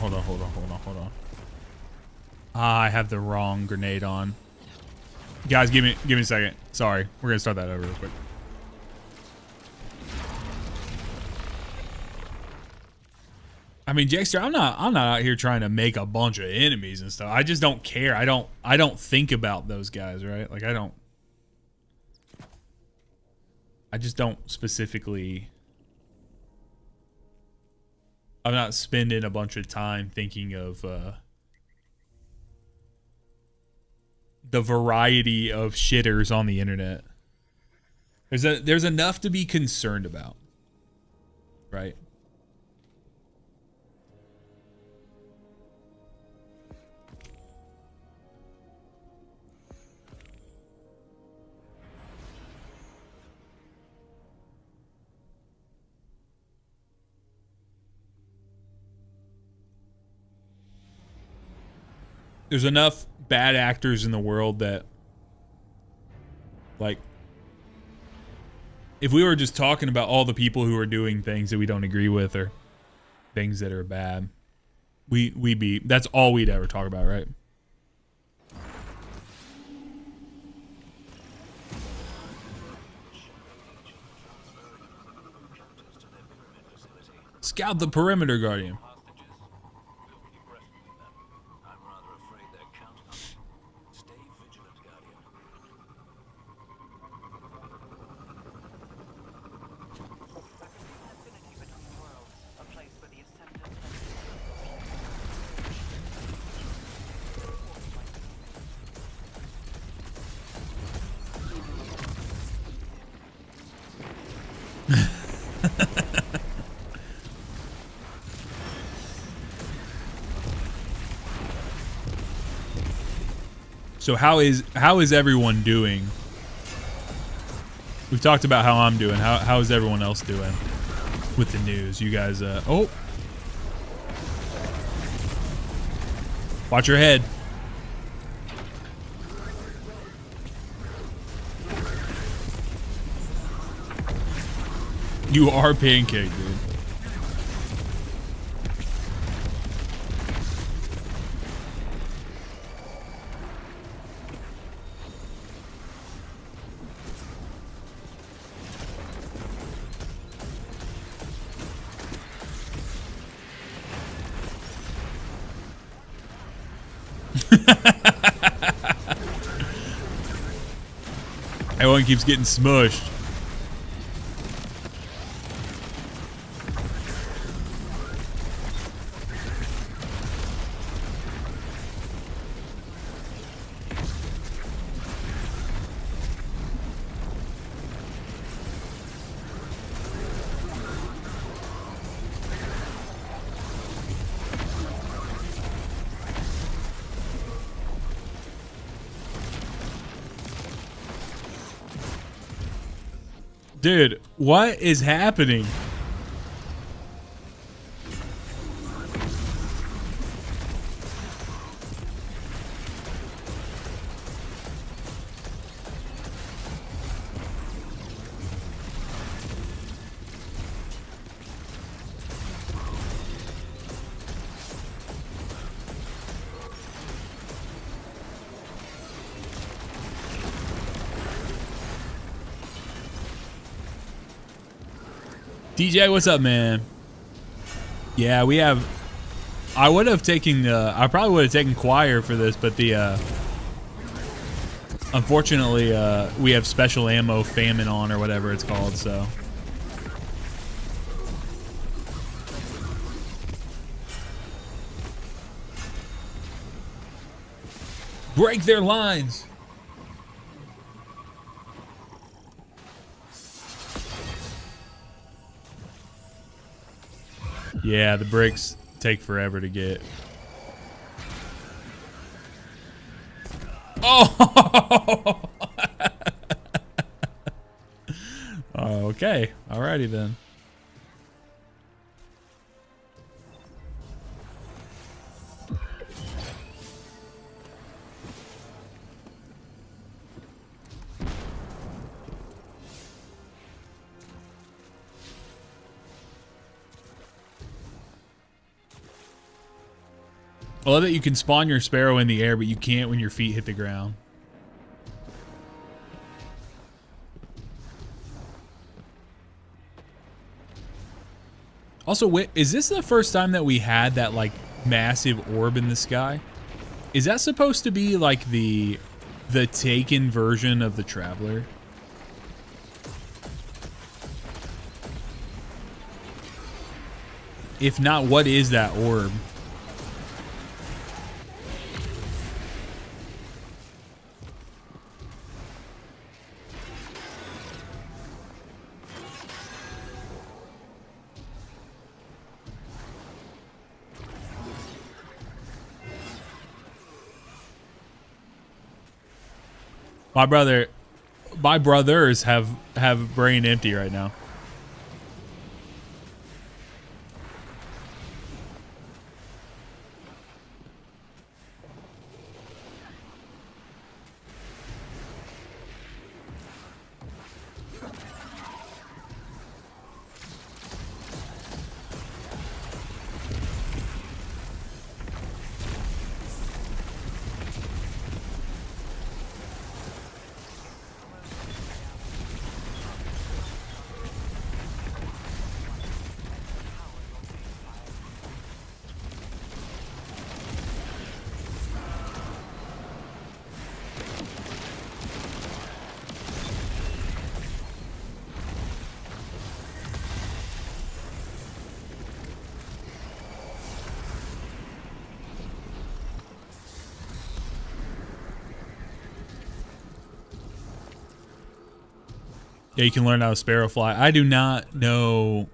I have the wrong grenade on. Guys, give me a second. Sorry, we're gonna start that over real quick. I mean, Jexter, I'm not out here trying to make a bunch of enemies and stuff. I just don't care. I don't think about those guys, right? Like I just don't specifically. I'm not spending a bunch of time thinking of the variety of shitters on the internet. There's enough to be concerned about, right? There's enough bad actors in the world that, like, if we were just talking about all the people who are doing things that we don't agree with or things that are bad, that's all we'd ever talk about, right? Scout the perimeter, Guardian. So how is everyone doing? We've talked about how I'm doing. How is everyone else doing with the news? You guys, oh, watch your head. You are pancake, dude. Everyone keeps getting smushed. Dude, what is happening? DJ, what's up, man? Yeah, we have. I would have taken. I probably would have taken choir for this, but the. Unfortunately, we have special ammo famine on or whatever it's called. So. Break their lines. Yeah, the bricks take forever to get. Oh! Okay. Alrighty then. I love that you can spawn your sparrow in the air, but you can't when your feet hit the ground. Also, is this the first time that we had that like massive orb in the sky? Is that supposed to be like the Taken version of the Traveler? If not, what is that orb? My brothers have brain empty right now. Yeah, you can learn how to sparrow fly. I do not know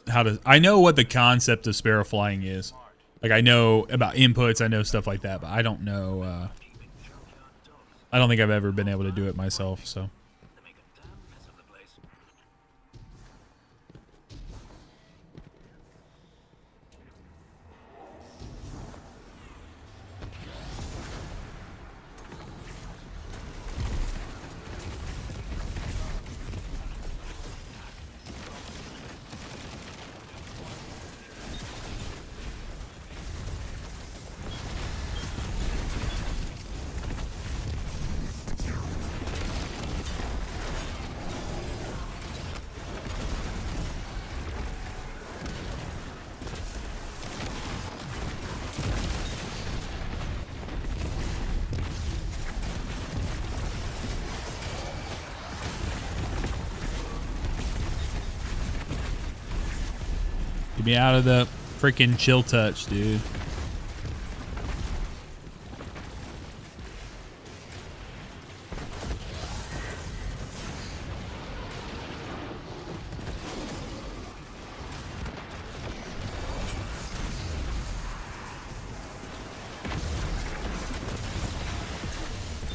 how to. I know what the concept of sparrow flying is. Like, I know about inputs, I know stuff like that, but I don't know. I don't think I've ever been able to do it myself, so. Get me out of the freaking chill touch, dude.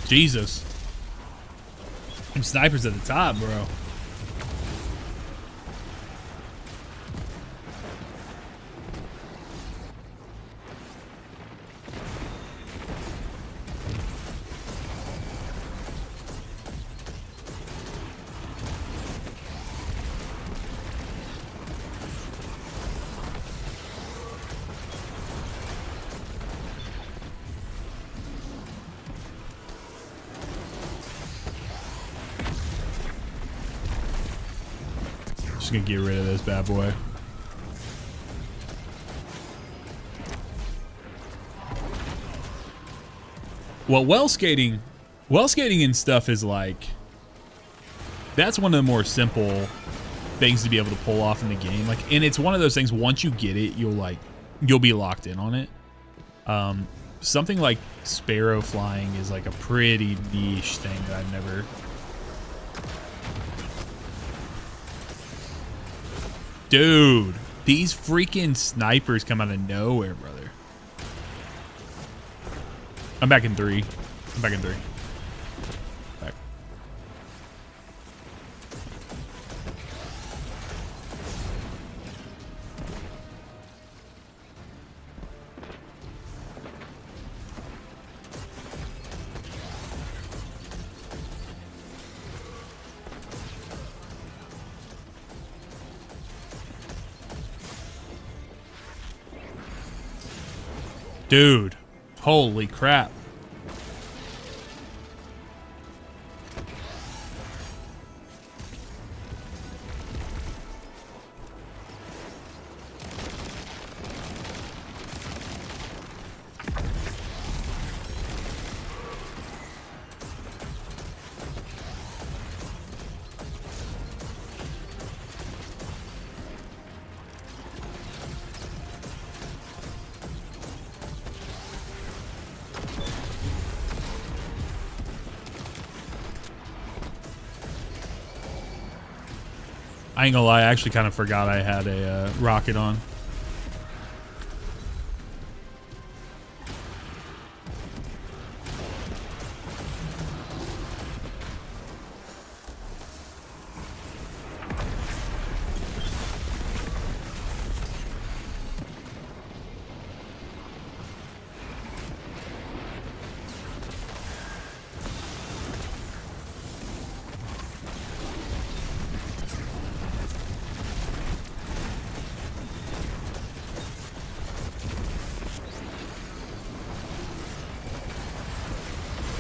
Jesus. Some snipers at the top, bro. Just gonna get rid of this bad boy. Well, well skating and stuff is like, that's one of the more simple things to be able to pull off in the game. Like, and it's one of those things, once you get it, you'll be locked in on it. Something like sparrow flying is like a pretty niche thing that I've never. Dude, these freaking snipers come out of nowhere, brother. I'm back in 3. I'm back in 3. Back. Dude, holy crap. I ain't gonna lie, I actually kind of forgot I had a rocket on.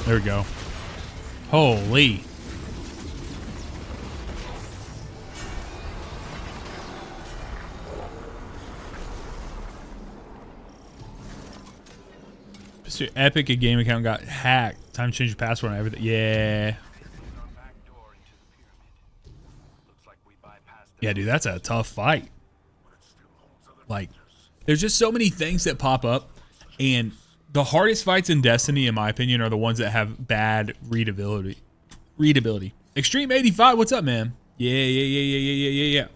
There we go. Holy. Mr. Epic, a game account got hacked. Time to change your password and everything. Yeah. Yeah, dude, that's a tough fight. Like, there's just so many things that pop up, and the hardest fights in Destiny, in my opinion, are the ones that have bad readability. Extreme 85, what's up, man? Yeah.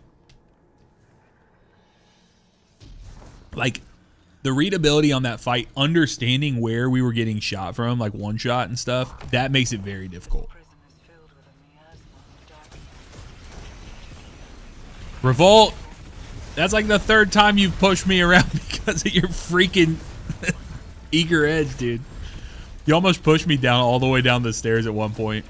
Like, the readability on that fight, understanding where we were getting shot from, like one shot and stuff, that makes it very difficult. Revolt, that's like the 3rd time you've pushed me around because of your freaking eager edge, dude. You almost pushed me down all the way down the stairs at one point.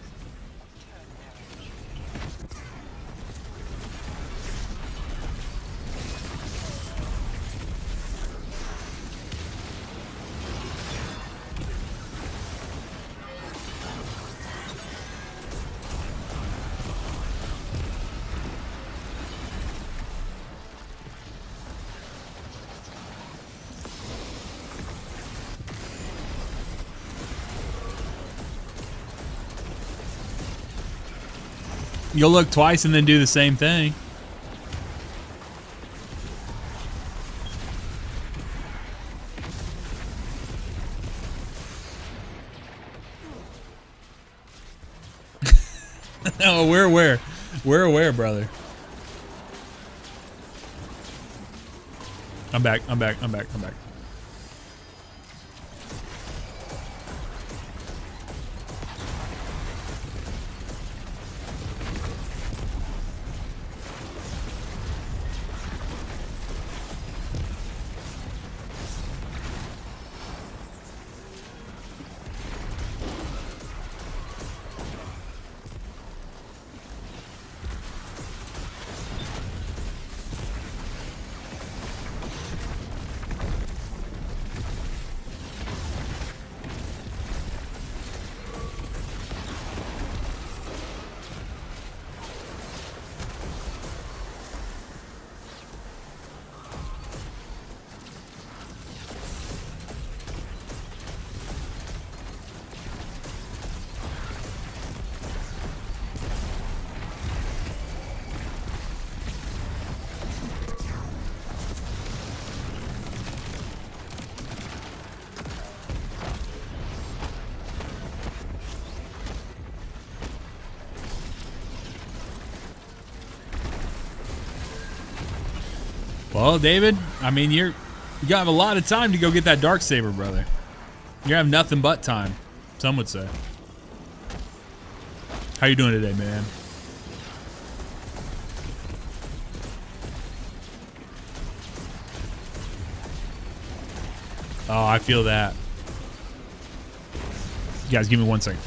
You'll look twice and then do the same thing. aware. We're aware, brother. I'm back. I'm back. I'm back. I'm back. Well, David, I mean, you gotta have a lot of time to go get that dark saber, brother. You have nothing but time, some would say. How you doing today, man? Oh, I feel that. You guys, give me 1 second.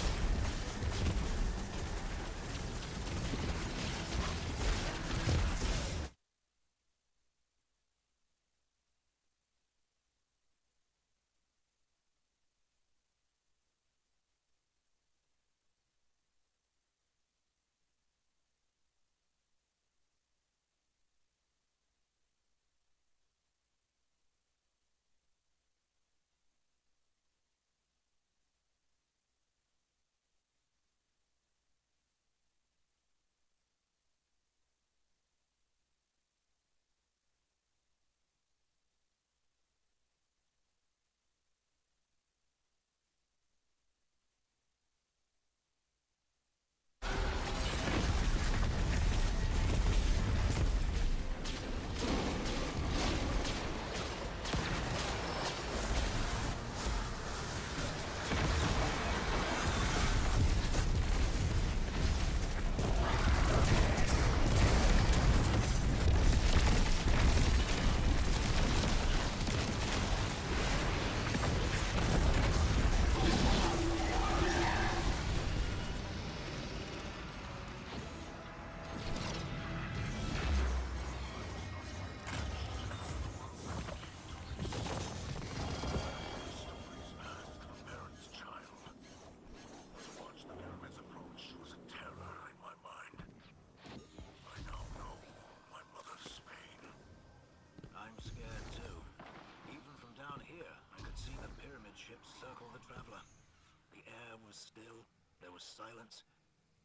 Silence.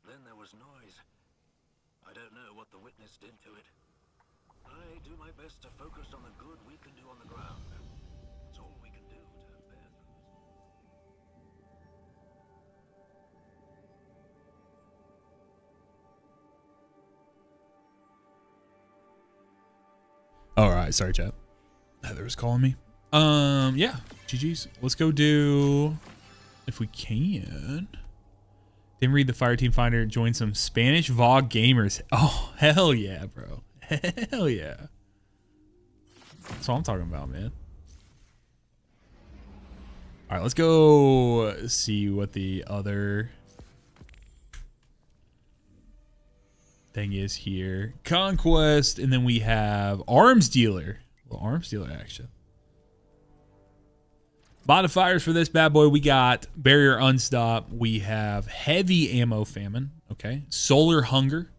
Then there was noise. I don't know what the witness did to it. I do my best to focus on the good we can do on the ground. It's all we can do to bear through this. All right, sorry, chat. Heather was calling me. Yeah, GG's. Let's go do, if we can. Didn't read the Fireteam Finder. Join some Spanish VOG gamers. Oh, hell yeah, bro. Hell yeah. That's what I'm talking about, man. All right, let's go see what the other thing is here. Conquest, and then we have Arms Dealer. Well, Arms Dealer action. Modifiers for this bad boy, we got Barrier Unstop. We have Heavy Ammo Famine. Okay. Solar Hunger.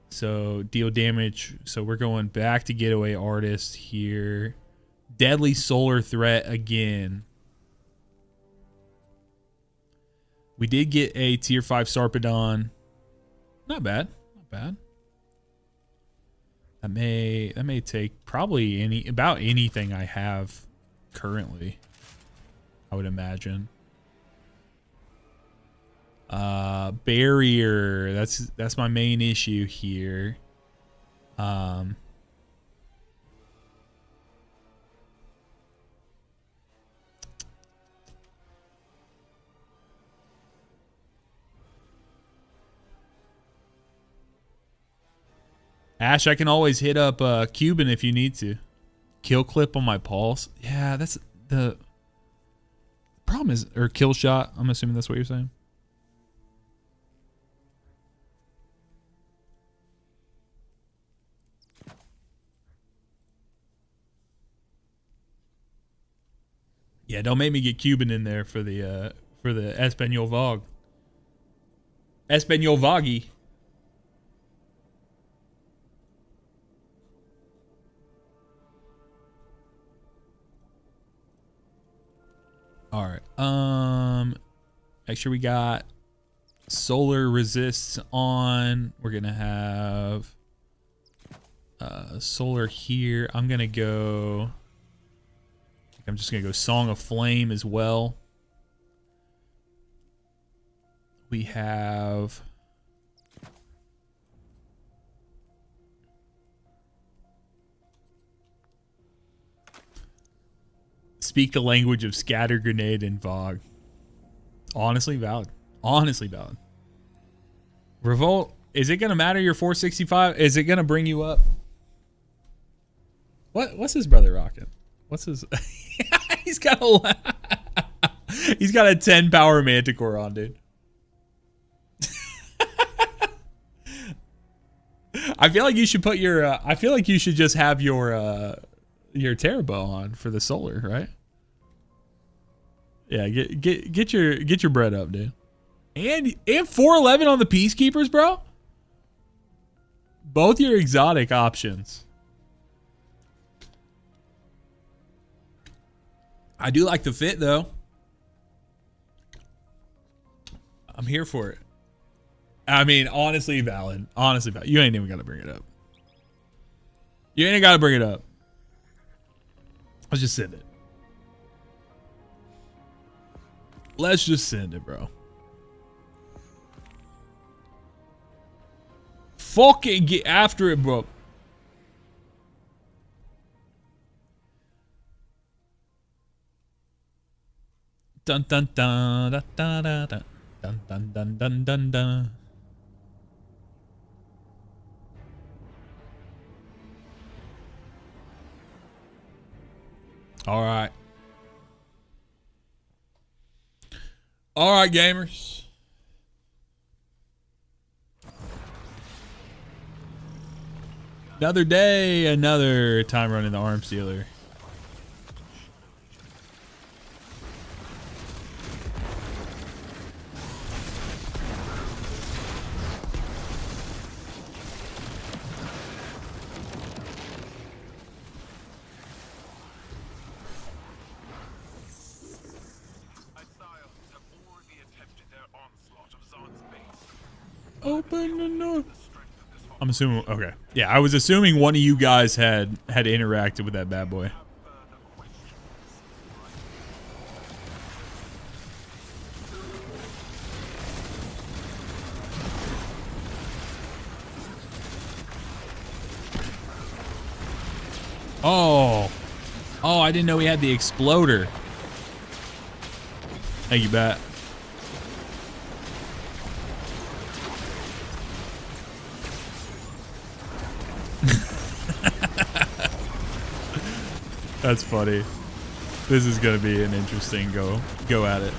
So deal damage. So we're going back to Getaway Artist here. Deadly Solar Threat again. We did get a tier 5 Sarpedon. Not bad. Not bad. That may take probably about anything I have currently, I would imagine. Barrier. That's my main issue here. Ash, I can always hit up Cuban if you need to. Kill clip on my pulse. Yeah, that's the problem is, or kill shot. I'm assuming that's what you're saying. Yeah, don't make me get Cuban in there for the Espanol Vog. Espanol Voggy. All right. Make sure we got solar resists on. We're gonna have solar here. I'm gonna go. I'm just gonna go Song of Flame as well. We have speak the language of scatter grenade and Vogue. Honestly valid. Honestly valid. Revolt, is it gonna matter your 465? Is it gonna bring you up? What's his brother rocking? What's his he's got a 10 power manticore on, dude. I feel like you should put your I feel like you should just have your Terrabo on for the solar, right? Yeah, get your bread up, dude. And 411 on the Peacekeepers, bro. Both your exotic options. I do like the fit though. I'm here for it. I mean, honestly valid. Honestly valid. You ain't even gotta bring it up. You ain't gotta bring it up. Let's just send it. Let's just send it, bro. Fucking get after it, bro. Dun dun dun dun dun dun dun dun dun dun dun dun. All right. All right, gamers. Another day, another time running the arms dealer. Open the door. I'm assuming. Okay. Yeah, I was assuming one of you guys had interacted with that bad boy. Oh. Oh, I didn't know he had the exploder. Thank you, Bat. That's funny. This is gonna be an interesting go at it.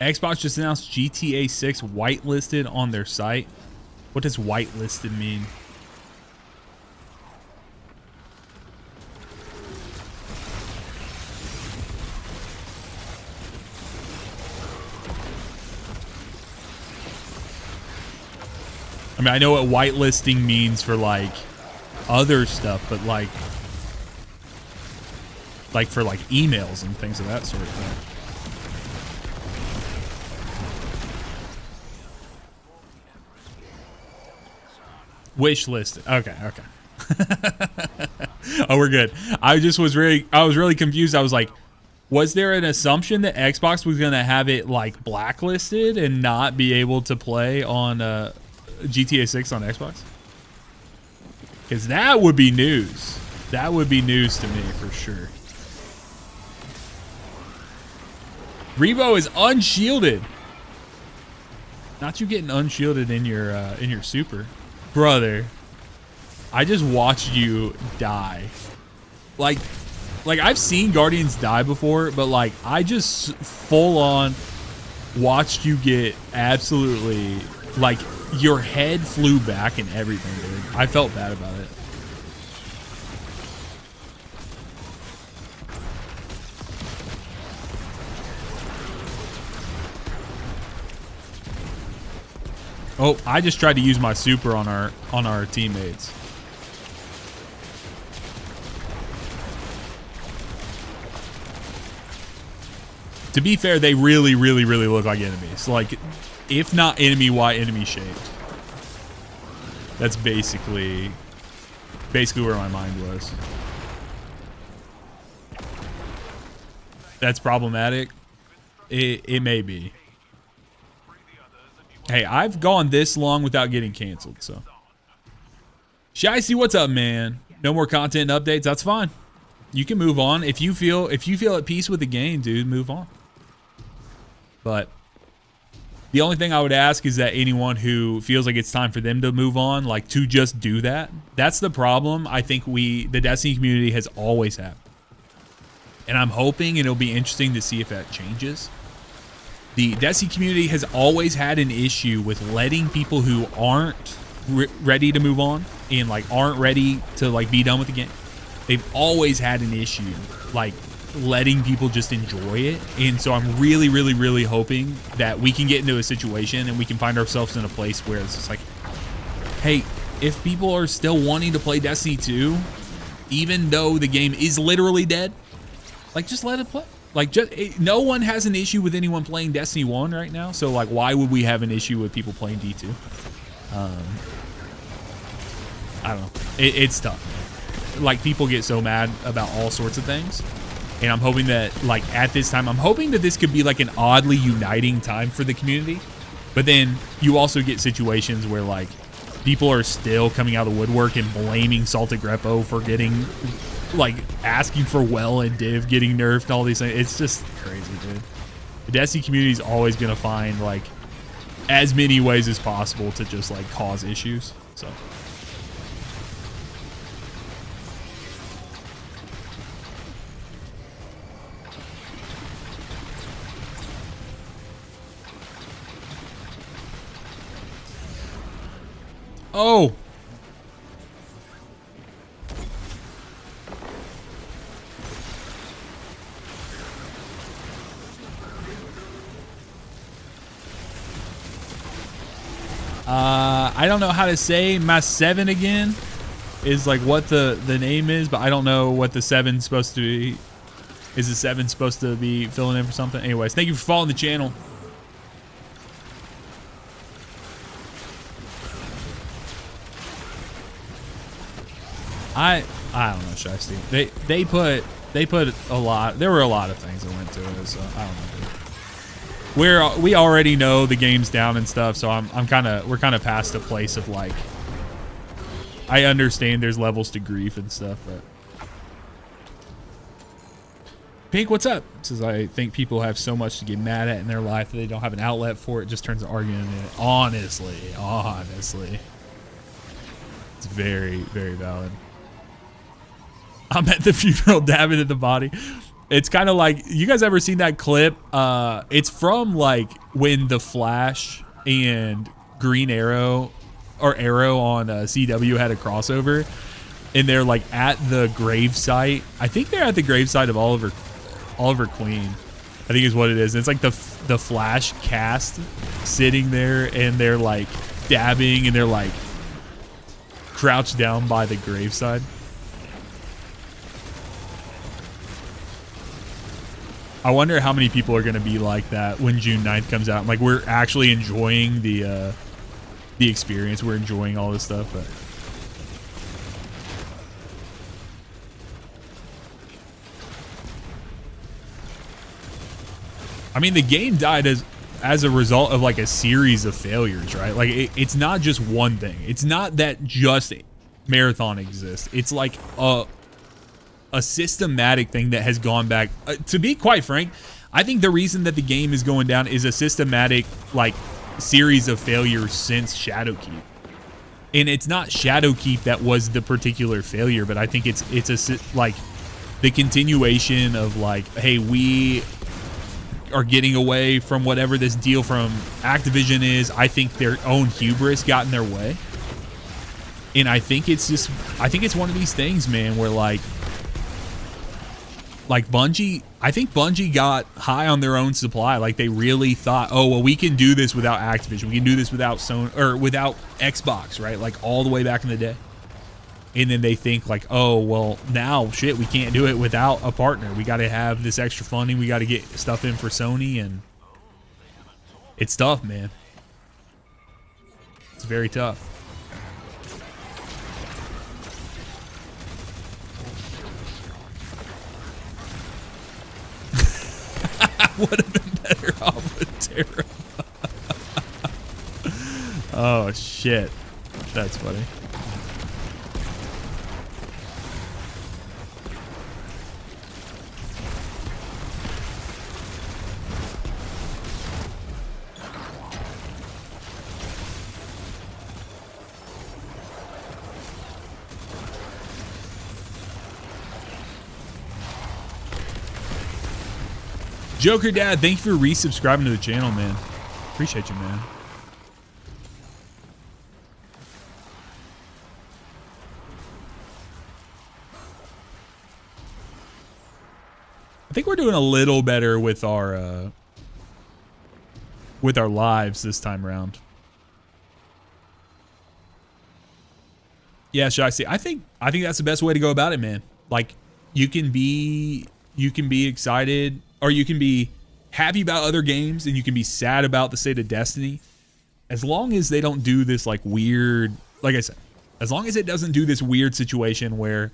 Xbox just announced GTA 6 whitelisted on their site. What does whitelisted mean? I mean, I know what whitelisting means for like other stuff, but like for like emails and things of that sort of thing. Wish list. Okay. Oh, we're good. I was really confused. I was like, was there an assumption that Xbox was going to have it like blacklisted and not be able to play on GTA 6 on Xbox? Because that would be news. That would be news to me for sure. Revo is unshielded. Not you getting unshielded in your super. Brother, I just watched you die. Like I've seen Guardians die before, but like I just full on watched you get absolutely, like your head flew back and everything, dude. I felt bad about it. Oh, I just tried to use my super on our teammates. To be fair, they really look like enemies. Like, if not enemy, why enemy shaped? That's basically where my mind was. That's problematic. It may be. Hey, I've gone this long without getting canceled, so. Shicey, what's up, man? No more content updates. That's fine. You can move on. If you feel at peace with the game, dude, move on. But the only thing I would ask is that anyone who feels like it's time for them to move on, like to just do that. That's the problem I think the Destiny community has always had. And I'm hoping, and it'll be interesting to see if that changes. The Destiny community has always had an issue with letting people who aren't ready to move on and like aren't ready to like be done with the game. They've always had an issue like letting people just enjoy it. And so I'm really hoping that we can get into a situation and we can find ourselves in a place where it's just like, hey, if people are still wanting to play Destiny 2, even though the game is literally dead, like just let it play. Like, no one has an issue with anyone playing Destiny 1 right now. So like, why would we have an issue with people playing D2? I don't know. It's tough. Like, people get so mad about all sorts of things. And I'm hoping that, like, at this time, I'm hoping that this could be, like, an oddly uniting time for the community. But then you also get situations where, like, people are still coming out of the woodwork and blaming Salted Greppo for getting, like, asking for Well and Div getting nerfed and all these things. It's just crazy, dude. The Destiny community is always going to find, like, as many ways as possible to just, like, cause issues. So... Oh! I don't know how to say my 7 again is like what the name is, but I don't know what the 7's supposed to be. Is the 7 supposed to be filling in for something? Anyways, thank you for following the channel. I don't know, Shiesty. They put a lot. There were a lot of things that went to it, so I don't know. We already know the game's down and stuff, so we're kind of past a place of like, I understand there's levels to grief and stuff, but Pink, what's up? Says I think people have so much to get mad at in their life that they don't have an outlet for it. Just turns to arguing. Honestly, it's very valid. I'm at the funeral dabbing at the body. It's kind of like, you guys ever seen that clip? It's from like when the Flash and Green Arrow or Arrow on CW had a crossover, and they're like at the gravesite. I think they're at the gravesite of Oliver Queen, I think is what it is. And it's like the Flash cast sitting there, and they're like dabbing, and they're like crouched down by the graveside. I wonder how many people are going to be like that when June 9th comes out. Like, we're actually enjoying the experience. We're enjoying all this stuff. But I mean, the game died as a result of like a series of failures, right? Like, it's not just one thing. It's not that just Marathon exists. It's like a systematic thing that has gone back. To be quite frank, I think the reason that the game is going down is a systematic like series of failures since Shadowkeep. And it's not Shadowkeep that was the particular failure, but I think it's like the continuation of like, hey, we are getting away from whatever this deal from Activision is. I think their own hubris got in their way. And I think it's one of these things, man, where like Bungie, I think Bungie got high on their own supply. Like, they really thought, oh, well, we can do this without Activision. We can do this without Sony or without Xbox, right? Like, all the way back in the day. And then they think like, oh, well, now shit, we can't do it without a partner. We got to have this extra funding. We got to get stuff in for Sony, and it's tough, man. It's very tough. Would have been better off with Terra. Oh shit, that's funny. Joker Dad, thank you for resubscribing to the channel, man. Appreciate you, man. I think we're doing a little better with our lives this time around. Yeah, should I say? I think that's the best way to go about it, man. Like, you can be excited, or you can be happy about other games, and you can be sad about the state of Destiny. As long as they don't do this like weird, like I said, as long as it doesn't do this weird situation where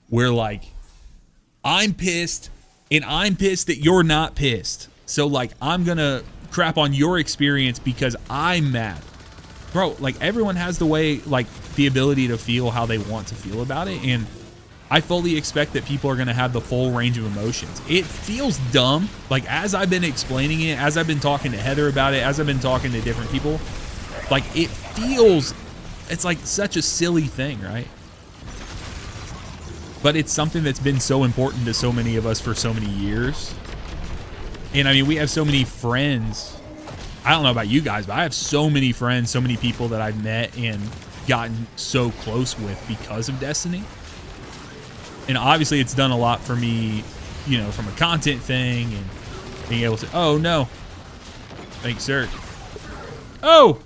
we're like, I'm pissed and I'm pissed that you're not pissed. So like, I'm gonna crap on your experience because I'm mad. Bro, like, everyone has the way, like, the ability to feel how they want to feel about it, and I fully expect that people are going to have the full range of emotions. It feels dumb. Like, as I've been explaining it, as I've been talking to Heather about it, as I've been talking to different people, like, it feels, it's like such a silly thing, right? But it's something that's been so important to so many of us for so many years. And I mean, we have so many friends. I don't know about you guys, but I have so many friends, so many people that I've met and gotten so close with because of Destiny. And obviously it's done a lot for me, you know, from a content thing and being able to, oh no. Thanks, sir. Oh!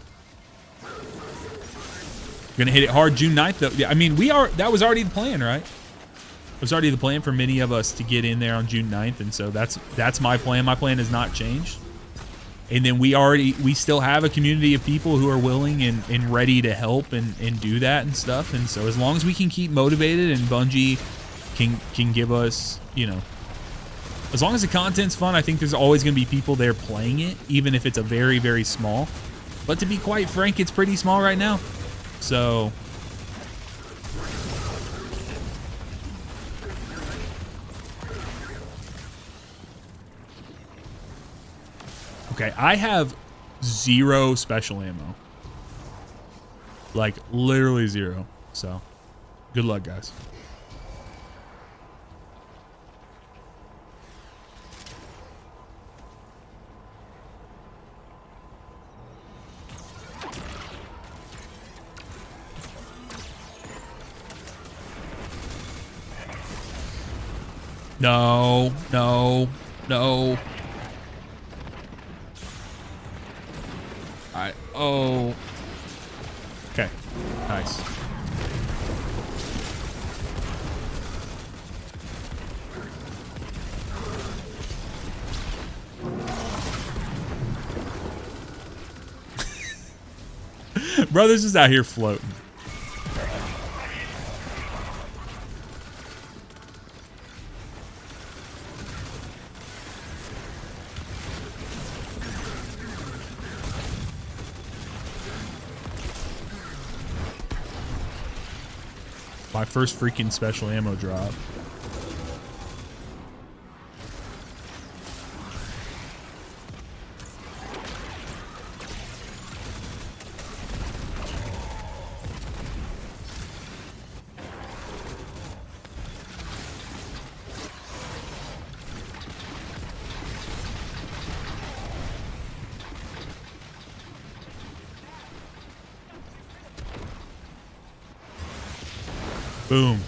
Gonna hit it hard June 9th though. Yeah, I mean, that was already the plan, right? It was already the plan for many of us to get in there on June 9th, and so that's my plan. My plan has not changed. And then we still have a community of people who are willing and ready to help and do that and stuff. And so as long as we can keep motivated and Bungie can give us, you know, as long as the content's fun, I think there's always going to be people there playing it, even if it's a very, very small. But to be quite frank, it's pretty small right now. So okay, I have 0 special ammo. Like, literally 0. So, good luck, guys. No, no, no. Alright, oh. Okay, nice. Brother's just out here floating. My first freaking special ammo drop. Boom.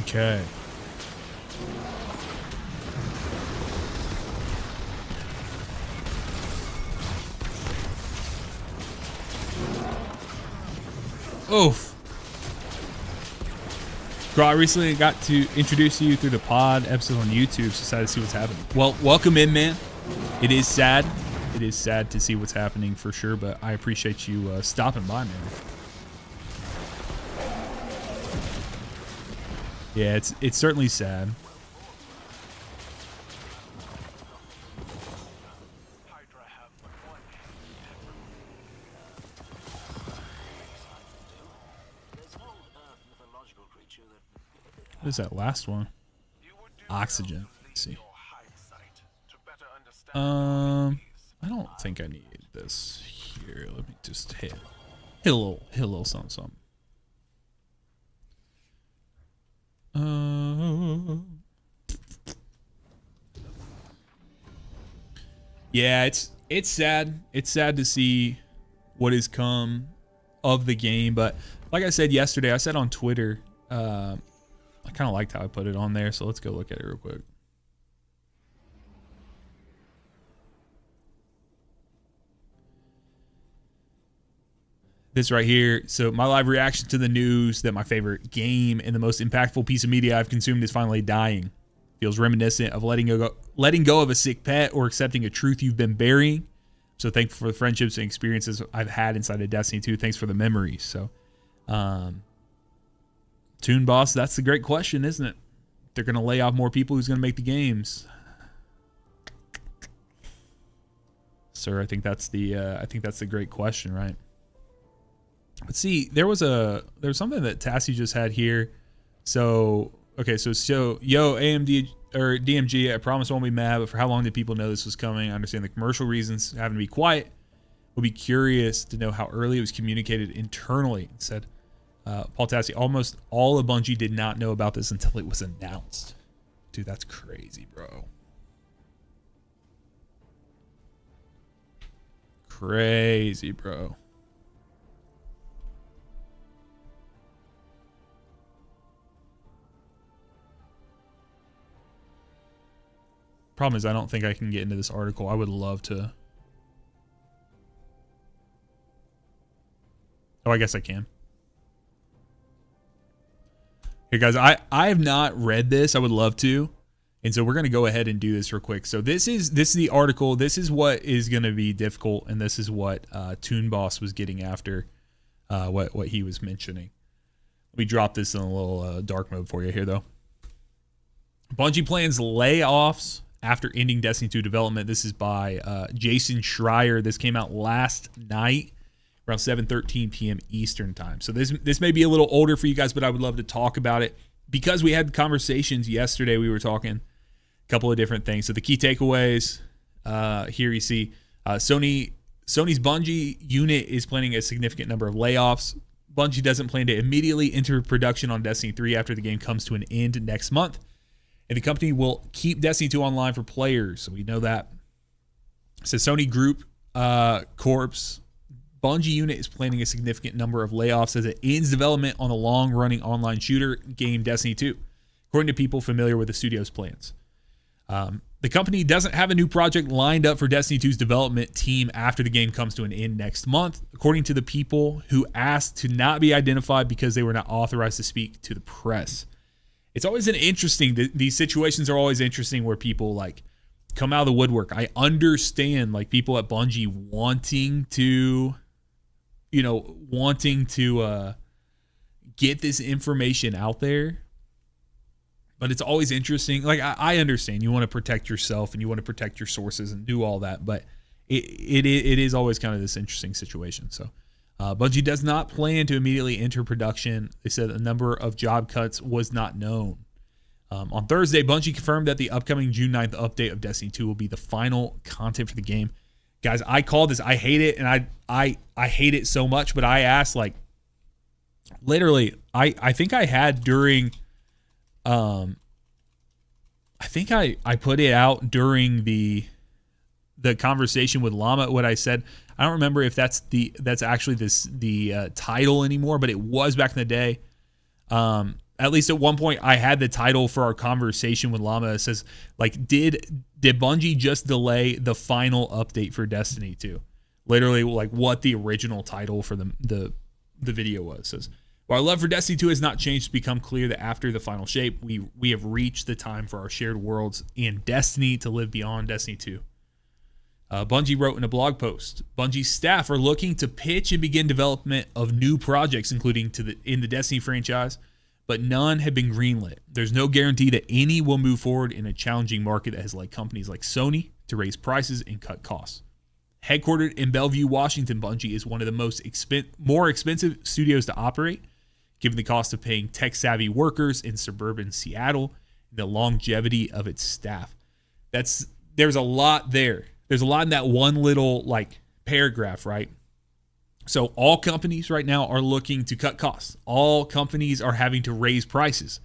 Okay. Oof. Bro, I recently got to introduce you through the pod episode on YouTube, so excited to see what's happening. Well, welcome in, man. It is sad. It is sad to see what's happening for sure, but I appreciate you stopping by, man. Yeah, it's certainly sad. What is that last one? Oxygen. Let's see. I don't think I need this here. Let me just hit a little something. Yeah, it's sad. It's sad to see what has come of the game, but like I said yesterday, I said on Twitter, I kind of liked how I put it on there, so let's go look at it real quick. This right here. So my live reaction to the news that my favorite game and the most impactful piece of media I've consumed is finally dying. Feels reminiscent of letting go of a sick pet or accepting a truth you've been burying. So thankful for the friendships and experiences I've had inside of Destiny 2. Thanks for the memories. So, Toon Boss, that's the great question, isn't it? They're going to lay off more people. Who's going to make the games? Sir, I think that's the great question, right? But see, there was something that Tassie just had here. So, okay, so yo, AMD or DMG, I promise I won't be mad, but for how long did people know this was coming? I understand the commercial reasons having to be quiet. We'll be curious to know how early it was communicated internally. It said, Paul Tassie, almost all of Bungie did not know about this until it was announced. Dude, that's crazy, bro. Crazy, bro. Problem is, I don't think I can get into this article. I would love to. Oh, I guess I can. Hey guys, I have not read this. I would love to. And so we're going to go ahead and do this real quick. So this is the article. This is what is going to be difficult, and this is what Toon Boss was getting after, what he was mentioning. Let me drop this in a little dark mode for you here, though. Bungie plans layoffs after ending Destiny 2 development. This is by Jason Schreier. This came out last night around 7:13 p.m. Eastern time. So this may be a little older for you guys, but I would love to talk about it because we had conversations yesterday. We were talking a couple of different things. So the key takeaways, here you see Sony's Bungie unit is planning a significant number of layoffs. Bungie doesn't plan to immediately enter production on Destiny 3 after the game comes to an end next month. And the company will keep Destiny 2 online for players. So we know that. It says Sony Group Corp's Bungie unit is planning a significant number of layoffs as it ends development on the long-running online shooter game Destiny 2, according to people familiar with the studio's plans. The company doesn't have a new project lined up for Destiny 2's development team after the game comes to an end next month, according to the people who asked to not be identified because they were not authorized to speak to the press. It's always these situations are always interesting where people like come out of the woodwork. I understand like people at Bungie wanting to get this information out there. But it's always interesting. Like I understand you want to protect yourself and you want to protect your sources and do all that, but it is always kind of this interesting situation. So Bungie does not plan to immediately enter production. They said a number of job cuts was not known. On Thursday, Bungie confirmed that the upcoming June 9th update of Destiny 2 will be the final content for the game. Guys, I call this. I hate it, and I hate it so much. But I asked, like, literally, I think I had during, I think I put it out during the conversation with Llama. What I said, I don't remember if that's actually the title anymore, but it was back in the day. At least at one point, I had the title for our conversation with Llama. It says, like, did Bungie just delay the final update for Destiny 2? Literally, like, what the original title for the video was. It says, while our love for Destiny 2 has not changed, it's become clear that after the final shape, we have reached the time for our shared worlds and Destiny to live beyond Destiny 2. Bungie wrote in a blog post, Bungie's staff are looking to pitch and begin development of new projects, including in the Destiny franchise, but none have been greenlit. There's no guarantee that any will move forward in a challenging market that has led companies like Sony to raise prices and cut costs. Headquartered in Bellevue, Washington, Bungie is one of the more expensive studios to operate, given the cost of paying tech-savvy workers in suburban Seattle and the longevity of its staff. There's a lot there. There's a lot in that one little like paragraph, right? So all companies right now are looking to cut costs. All companies are having to raise prices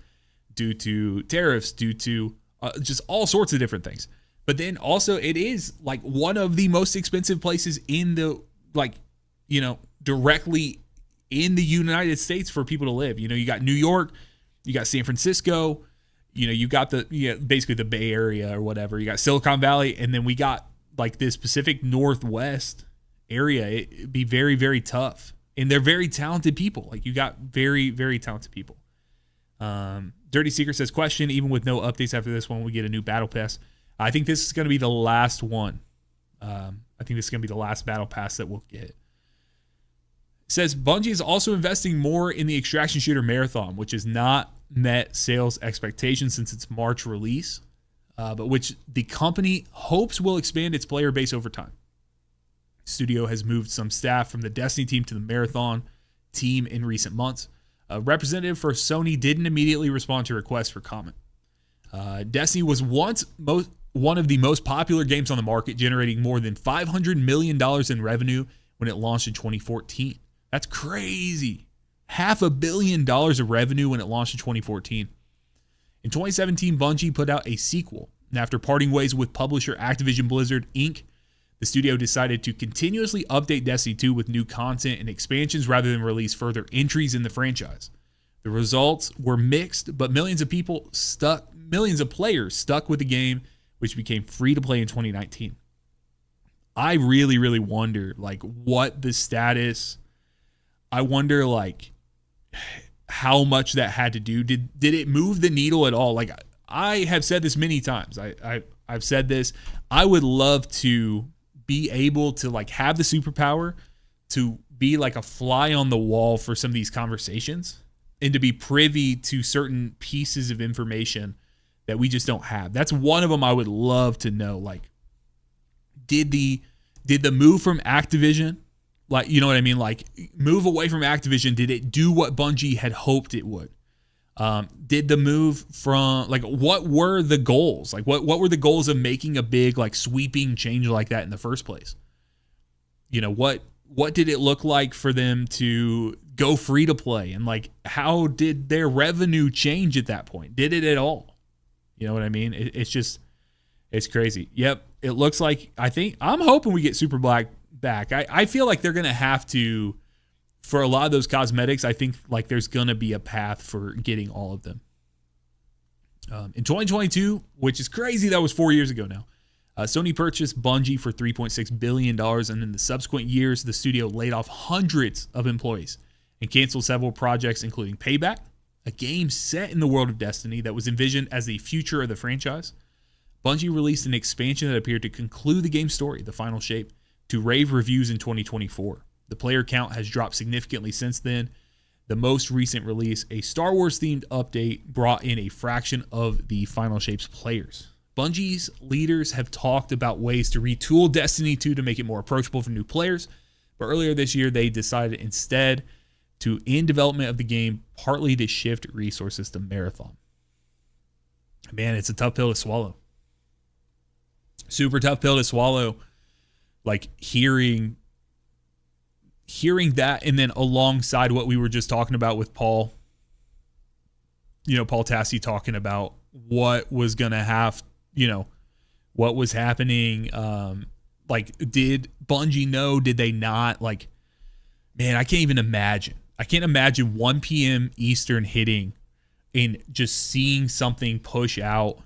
due to tariffs, due to just all sorts of different things. But then also it is like one of the most expensive places in the, like, you know, directly in the United States for people to live. You know, you got New York, you got San Francisco, you know, you got basically the Bay Area or whatever. You got Silicon Valley, and then we got like this Pacific Northwest area. It'd be very, very tough. And they're very talented people. Like, you got very, very talented people. Dirty Secret says, question, even with no updates after this one, we get a new battle pass. I think this is going to be the last one. I think this is going to be the last battle pass that we'll get. It says, Bungie is also investing more in the extraction shooter Marathon, which has not met sales expectations since its March release, but which the company hopes will expand its player base over time. Studio has moved some staff from the Destiny team to the Marathon team in recent months. A representative for Sony didn't immediately respond to requests for comment. Destiny was once one of the most popular games on the market, generating more than $500 million in revenue when it launched in 2014. That's crazy. $500 million of revenue when it launched in 2014. In 2017, Bungie put out a sequel. And after parting ways with publisher Activision Blizzard Inc., the studio decided to continuously update Destiny 2 with new content and expansions rather than release further entries in the franchise. The results were mixed, but millions of players stuck with the game, which became free to play in 2019. I really, really wonder, like, what the status. I wonder, like, how much that had to do. Did it move the needle at all? Like, I have said this many times. I've said this. I would love to be able to, like, have the superpower to be like a fly on the wall for some of these conversations and to be privy to certain pieces of information that we just don't have. That's one of them I would love to know. Like, did the move from Activision, like, you know what I mean? Like, move away from Activision, did it do what Bungie had hoped it would? Did the move from, like, what were the goals? Like, what were the goals of making a big, like, sweeping change like that in the first place? You know, what did it look like for them to go free to play? And, like, how did their revenue change at that point? Did it at all? You know what I mean? It's just, it's crazy. Yep. It looks like, I'm hoping we get Super Black back. I feel like they're going to have to, for a lot of those cosmetics, I think like there's going to be a path for getting all of them. In 2022, which is crazy, that was 4 years ago now, Sony purchased Bungie for $3.6 billion, and in the subsequent years, the studio laid off hundreds of employees and canceled several projects, including Payback, a game set in the world of Destiny that was envisioned as the future of the franchise. Bungie released an expansion that appeared to conclude the game's story, The Final Shape, to rave reviews in 2024. The player count has dropped significantly since then. The most recent release, a Star Wars-themed update, brought in a fraction of the Final Shape's players. Bungie's leaders have talked about ways to retool Destiny 2 to make it more approachable for new players, but earlier this year they decided instead to end development of the game, partly to shift resources to Marathon. Man, it's a tough pill to swallow. Super tough pill to swallow. Like, hearing that, and then alongside what we were just talking about with Paul, you know, Paul Tassi talking about what was going to have, you know, what was happening. Like, did Bungie know? Did they not? Like, man, I can't even imagine. I can't imagine 1 p.m. Eastern hitting and just seeing something push out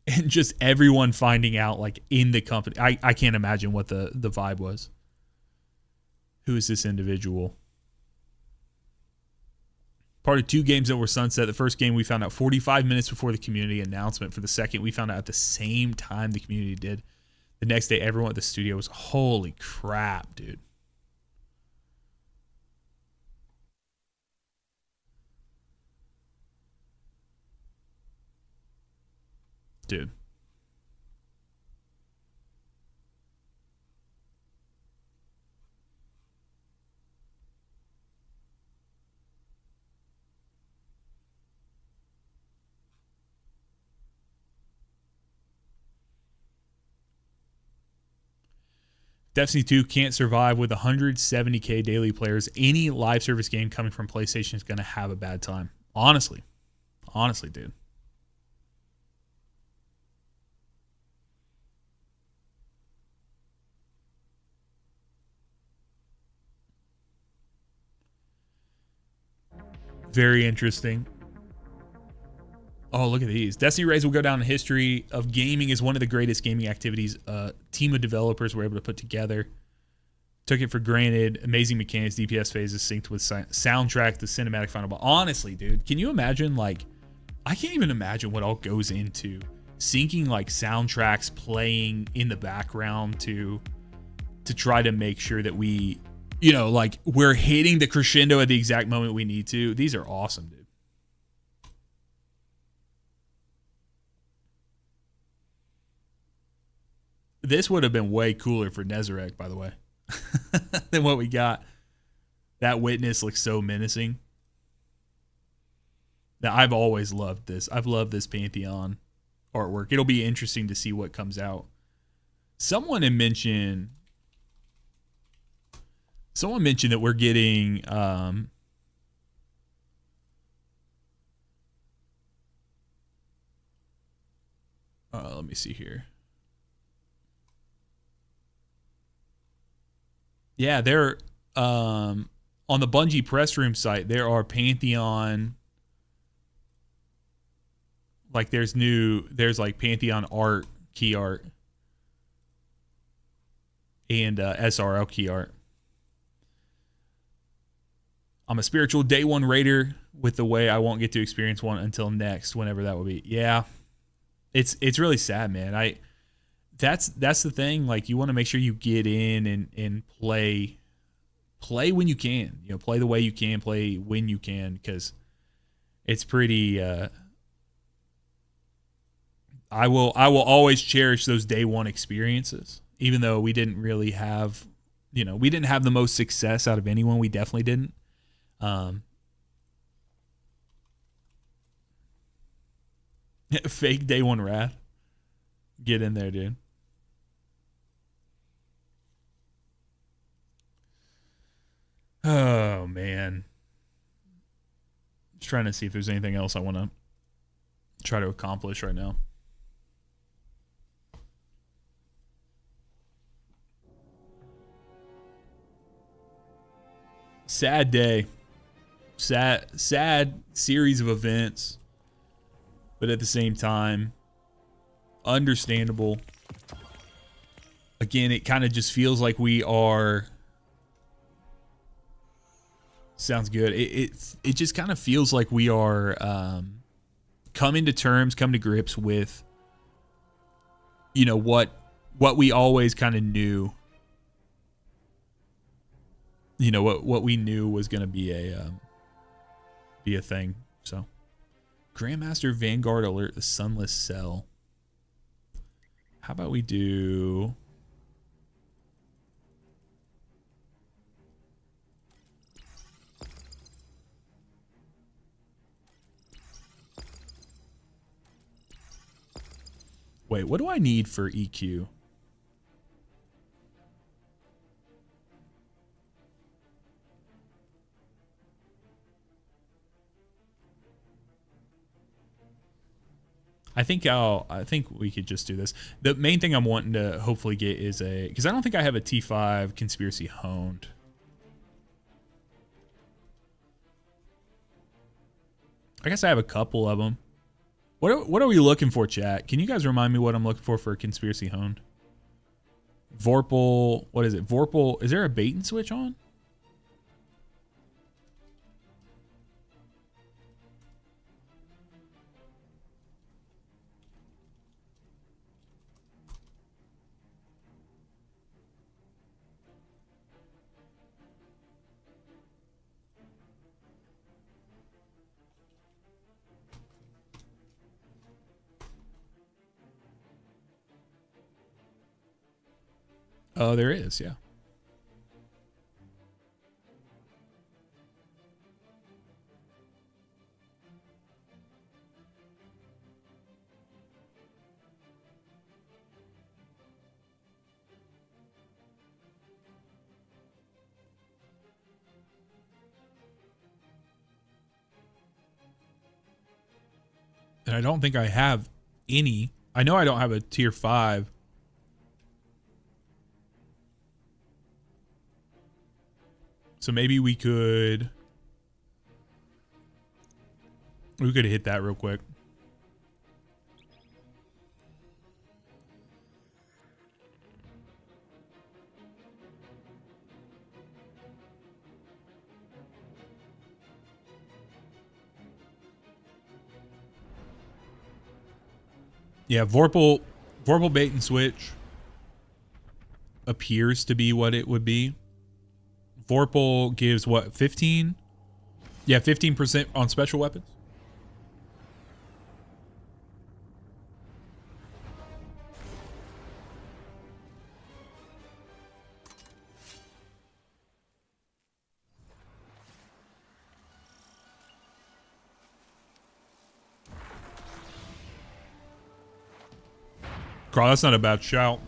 and just everyone finding out, like, in the company. I can't imagine what the vibe was. Who is this individual? Part of 2 games that were sunset. The first game we found out 45 minutes before the community announcement. For the second, we found out at the same time the community did. The next day, everyone at the studio was, holy crap, dude. Dude. Destiny 2 can't survive with 170k daily players. Any live service game coming from PlayStation is going to have a bad time. Honestly, dude. Very interesting. Oh, look at these. Destiny Raids will go down in history of gaming as one of the greatest gaming activities a team of developers were able to put together. Took it for granted. Amazing mechanics, DPS phases synced with soundtrack, the cinematic final boss. Honestly, dude, can you imagine, like, I can't even imagine what all goes into syncing, like, soundtracks playing in the background to try to make sure that we, you know, like, we're hitting the crescendo at the exact moment we need to. These are awesome, dude. This would have been way cooler for Nezarek, by the way, than what we got. That witness looks so menacing. Now, I've always loved this. I've loved this Pantheon artwork. It'll be interesting to see what comes out. Someone mentioned that we're getting let me see here. Yeah, they're on the Bungie press room site. There are Pantheon, like there's like Pantheon art, key art, and SRL key art. I'm a spiritual day one raider with the way I won't get to experience one until next, whenever that will be. Yeah, it's really sad, man. That's the thing. Like, you want to make sure you get in and play when you can. You know, play the way you can, play when you can, because it's pretty I will always cherish those day one experiences, even though we didn't really have, we didn't have the most success out of anyone. We definitely didn't. Fake day one wrath. Get in there, dude. Oh man. Just trying to see if there's anything else I want to try to accomplish right now. Sad day. Sad series of events. But at the same time, understandable. Again, it kind of just feels like we are... Sounds good. It just kind of feels like we are come to grips with, what we always kind of knew. What we knew was going to be a thing. So, Grandmaster Vanguard alert the Sunless Cell. How about we do... Wait, what do I need for EQ? I think we could just do this. The main thing I'm wanting to hopefully get is because I don't think I have a T5 conspiracy honed. I guess I have a couple of them. What are we looking for, chat? Can you guys remind me what I'm looking for a conspiracy honed? Vorpal, what is it? Vorpal, is there a bait and switch on? Oh, there is, yeah. And I don't think I have any. I know I don't have a tier 5. So maybe we could hit that real quick. Yeah, Vorpal bait and switch appears to be what it would be. Vorpal gives what, 15? Yeah, 15% on special weapons. Carl, that's not a bad shout.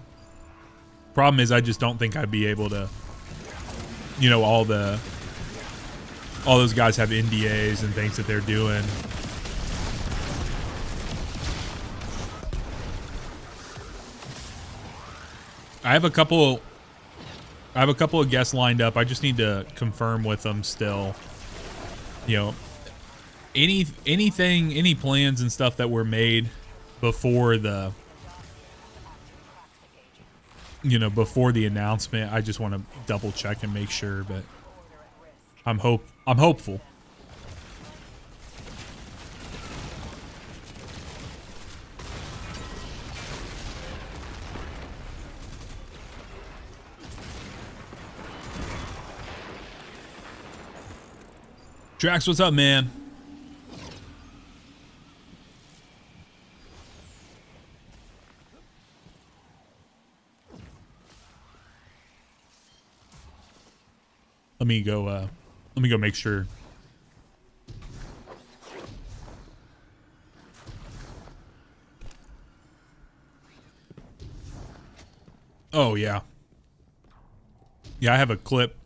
Problem is, I just don't think I'd be able to. All those guys have NDAs and things that they're doing. I have a couple of guests lined up. I just need to confirm with them still. Any plans and stuff that were made before the before the announcement. I just want to double check and make sure, but I'm hopeful. Drax, what's up, man? Let me go make sure. Oh yeah. Yeah, I have a clip.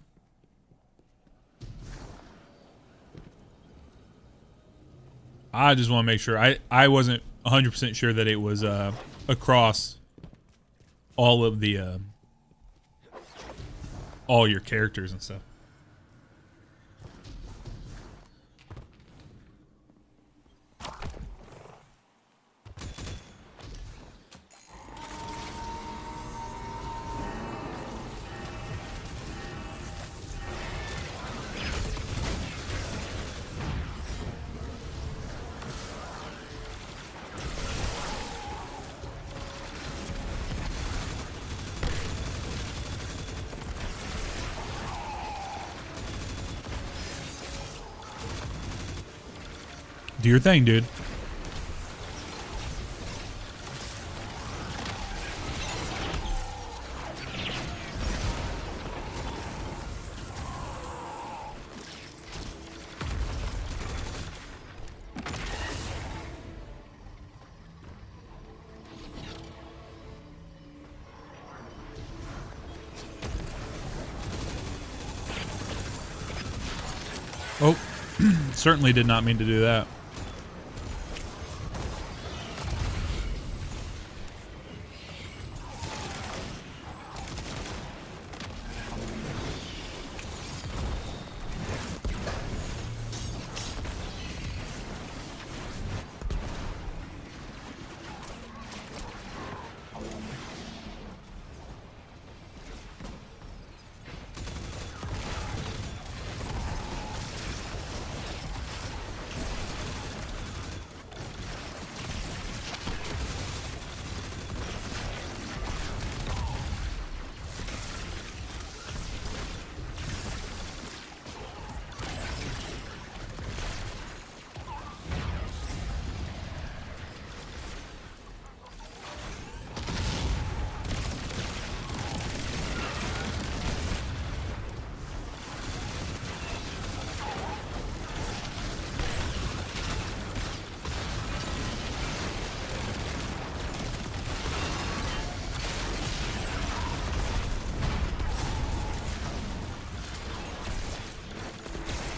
I just want to make sure. I wasn't 100% sure that it was across all of the all your characters and stuff. Do your thing, dude. Oh, certainly did not mean to do that.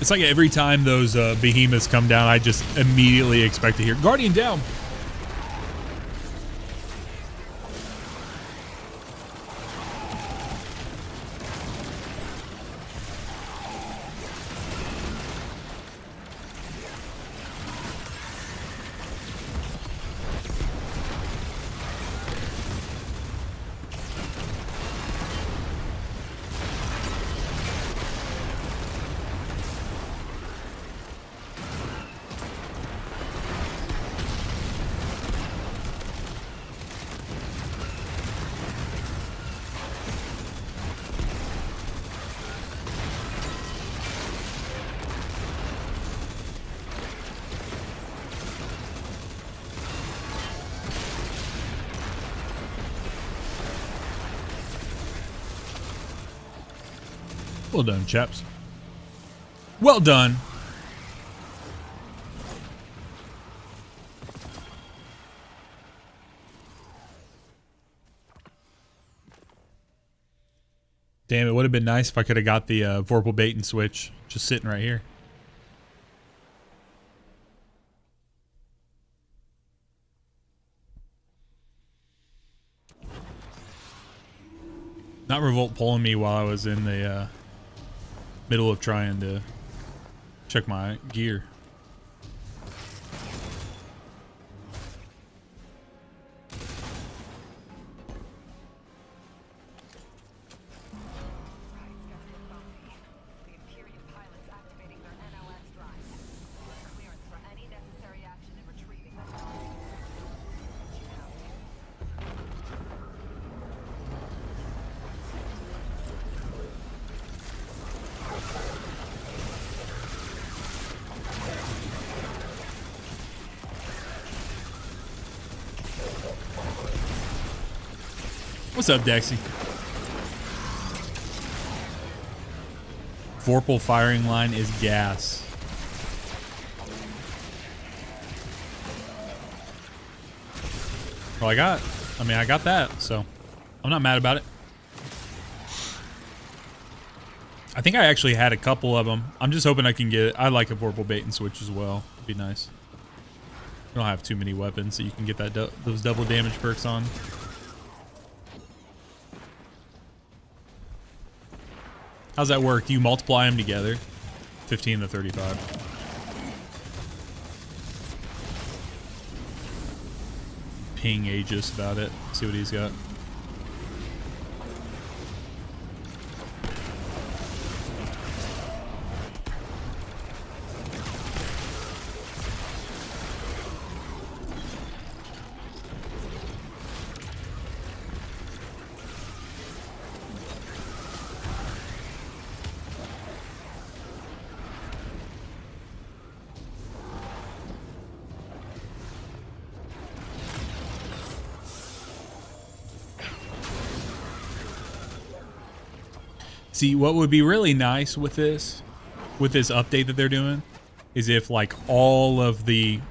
It's like every time those behemoths come down, I just immediately expect to hear Guardian down. Well done, chaps. Well done. Damn, it would have been nice if I could have got the Vorpal bait and switch just sitting right here. Not Revolt pulling me while I was in the middle of trying to check my gear. What's up, Dexy? Vorpal firing line is gas. Well, I got that, so I'm not mad about it. I think I actually had a couple of them. I'm just hoping I can get it. I like a Vorpal bait and switch as well. It'd be nice. You don't have too many weapons, so you can get that those double damage perks on. How's that work? Do you multiply them together? 15 to 35. Ping Aegis about it. See what he's got. See, what would be really nice with this update that they're doing is if like all of the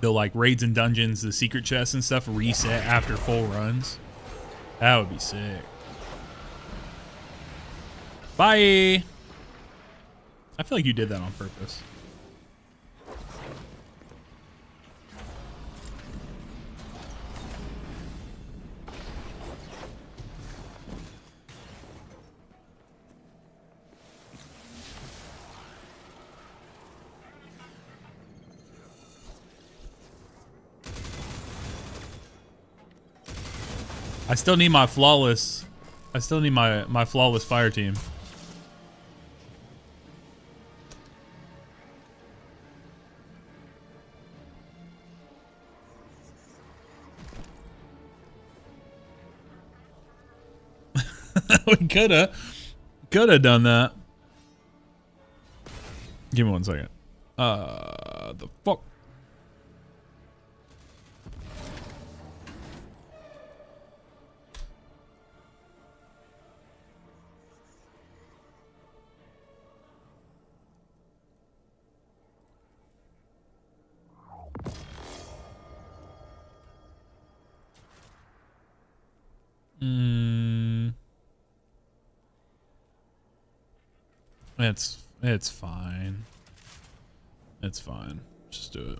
the like raids and dungeons, the secret chests and stuff reset after full runs. That would be sick. Bye. I feel like you did that on purpose. I still need my flawless. I still need my flawless fire team. We coulda done that. Give me 1 second. The fuck. It's fine. It's fine. Just do it.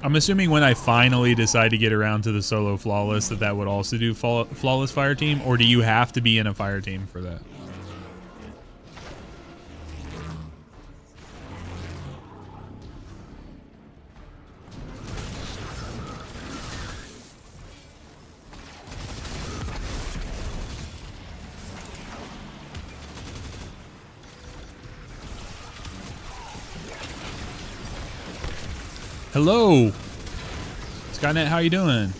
I'm assuming when I finally decide to get around to the solo flawless that would also do flawless fire team, or do you have to be in a fire team for that? Hello, Skynet, how you doing?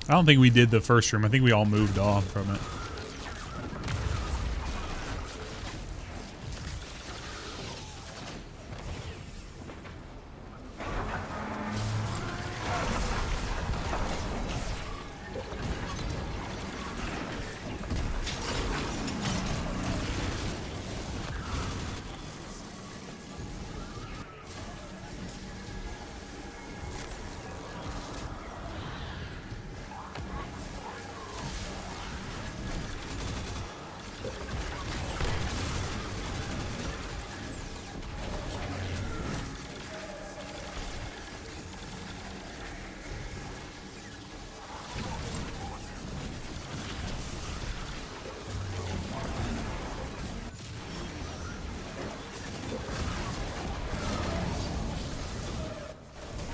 I don't think we did the first room. I think we all moved off from it.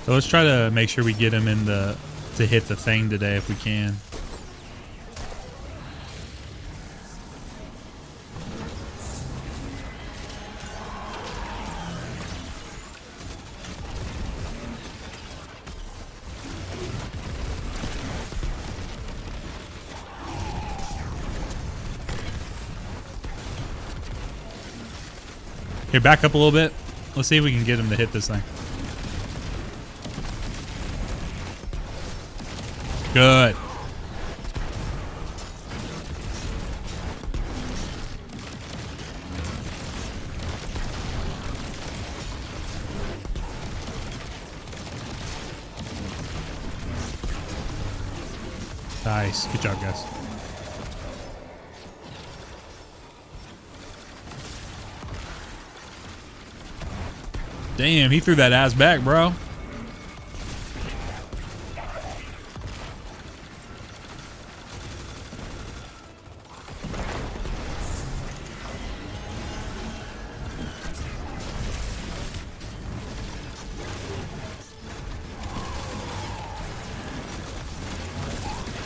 So let's try to make sure we get him in to hit the thing today if we can. Here, back up a little bit. Let's see if we can get him to hit this thing. Good. Nice. Good job, guys. Damn, he threw that ass back, bro.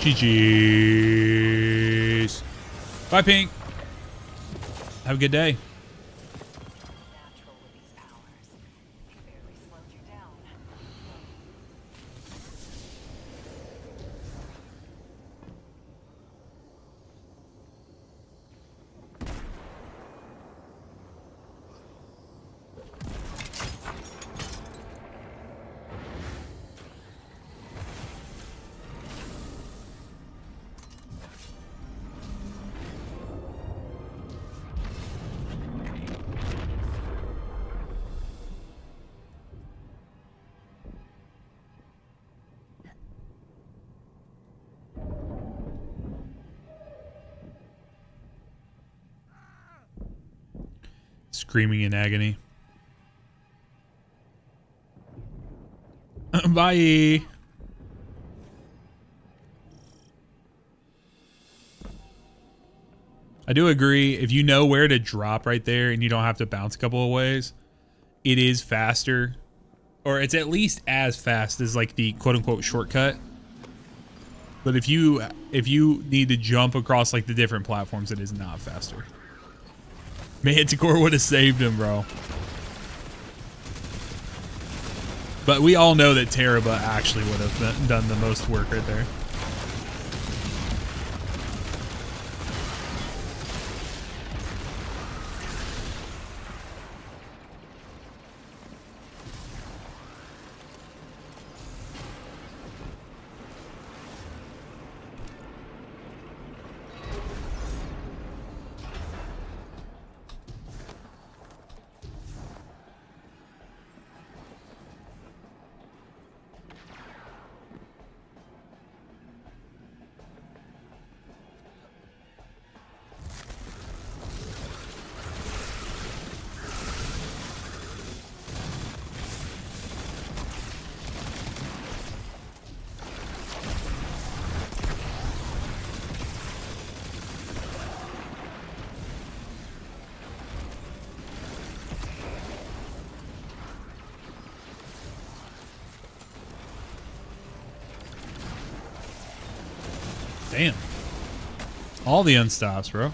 GG's. Bye, Pink. Have a good day. Screaming in agony. Bye. I do agree. If you know where to drop right there and you don't have to bounce a couple of ways, it is faster, or it's at least as fast as like the quote unquote shortcut. But if you need to jump across like the different platforms, it is not faster. Manticore would have saved him, bro. But we all know that Teraba actually would have done the most work right there. Damn. All the unstops, bro.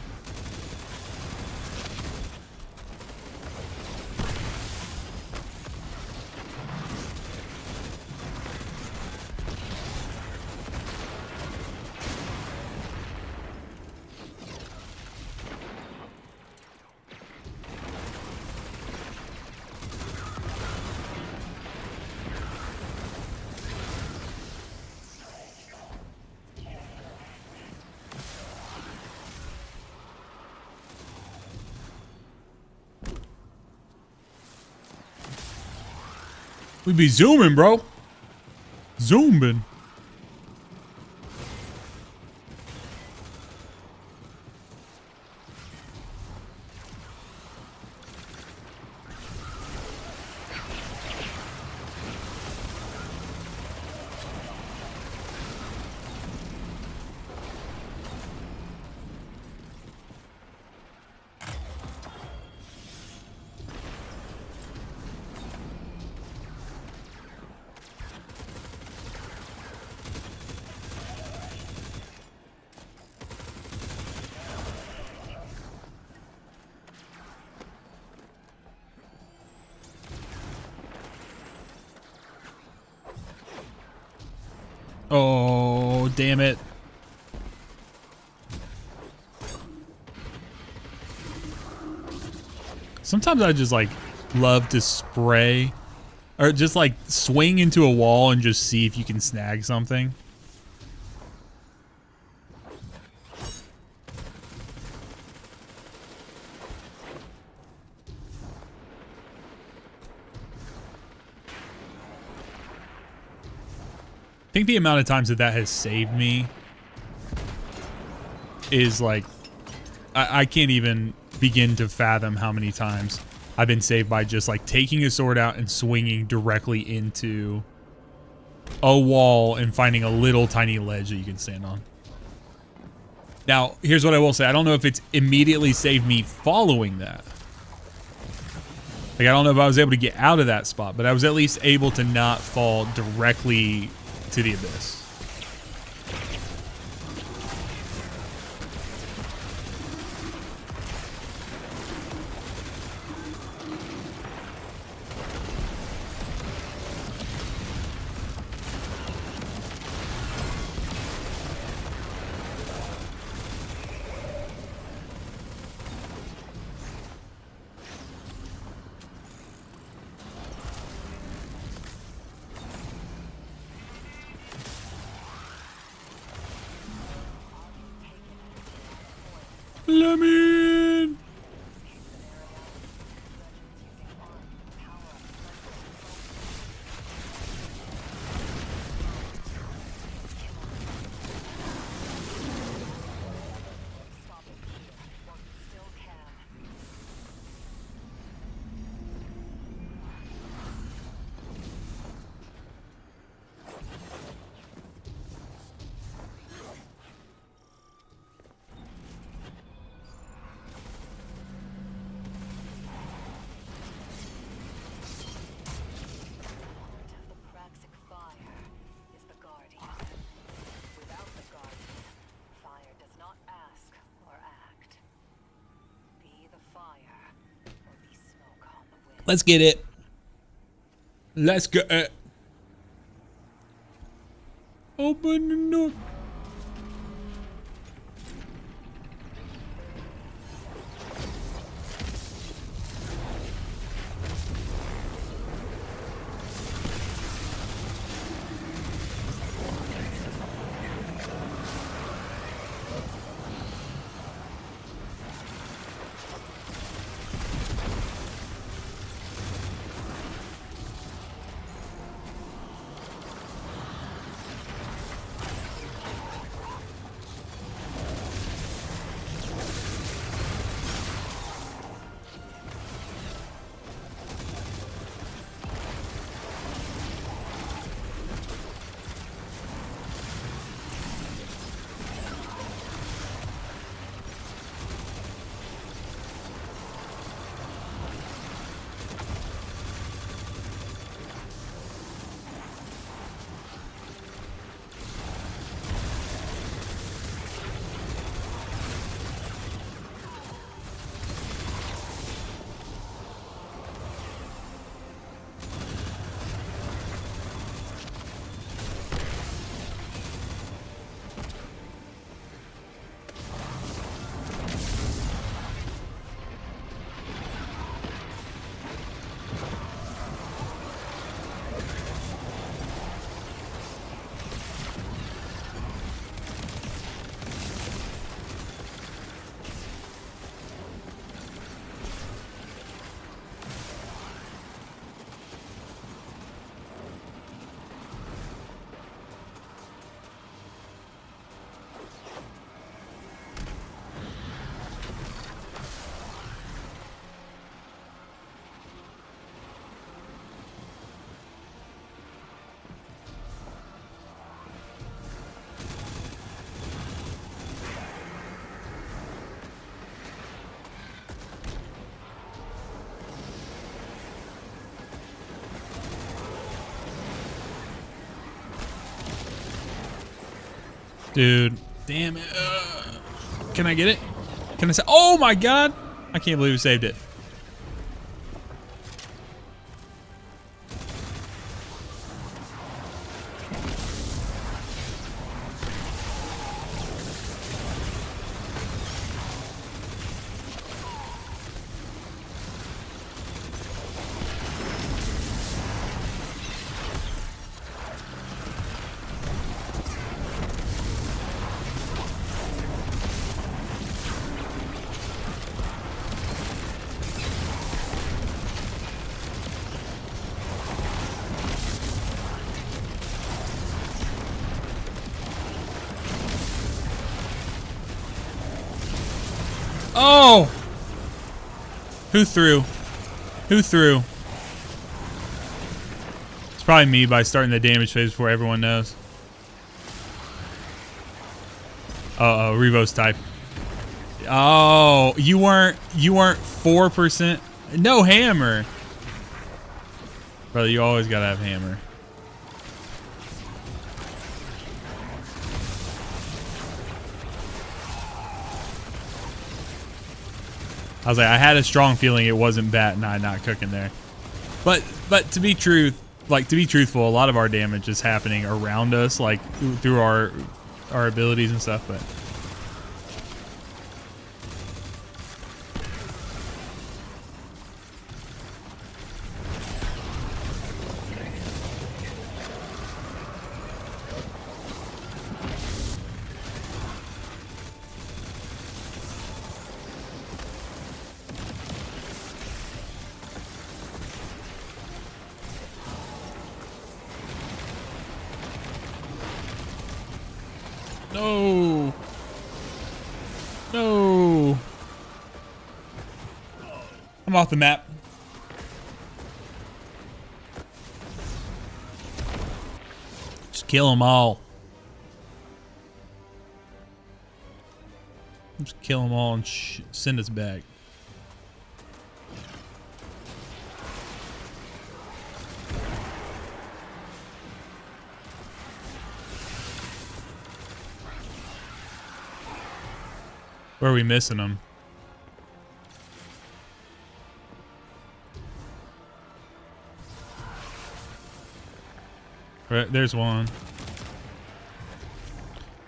We be zooming, bro. Zooming. Oh, damn it. Sometimes I just like love to spray or just like swing into a wall and just see if you can snag something. I think the amount of times that has saved me is like, I can't even begin to fathom how many times I've been saved by just like taking a sword out and swinging directly into a wall and finding a little tiny ledge that you can stand on. Now, here's what I will say. I don't know if it's immediately saved me following that. Like, I don't know if I was able to get out of that spot, but I was at least able to not fall directly to the abyss. Let me in. Let's get it. Let's go. Open the door. Dude, damn it. Can I get it? Can I say? Oh my god! I can't believe we saved it. Oh! Who threw? Who threw? It's probably me by starting the damage phase before everyone knows. Uh-oh, Revo's type. Oh, you weren't 4%. No hammer. Brother, you always gotta have hammer. I was like, I had a strong feeling it wasn't Bat and I not cooking there. But to be truthful, a lot of our damage is happening around us, like through our abilities and stuff, but no. No. I'm off the map. Just kill them all. Just kill them all and send us back. Where are we missing them? Right, there's one.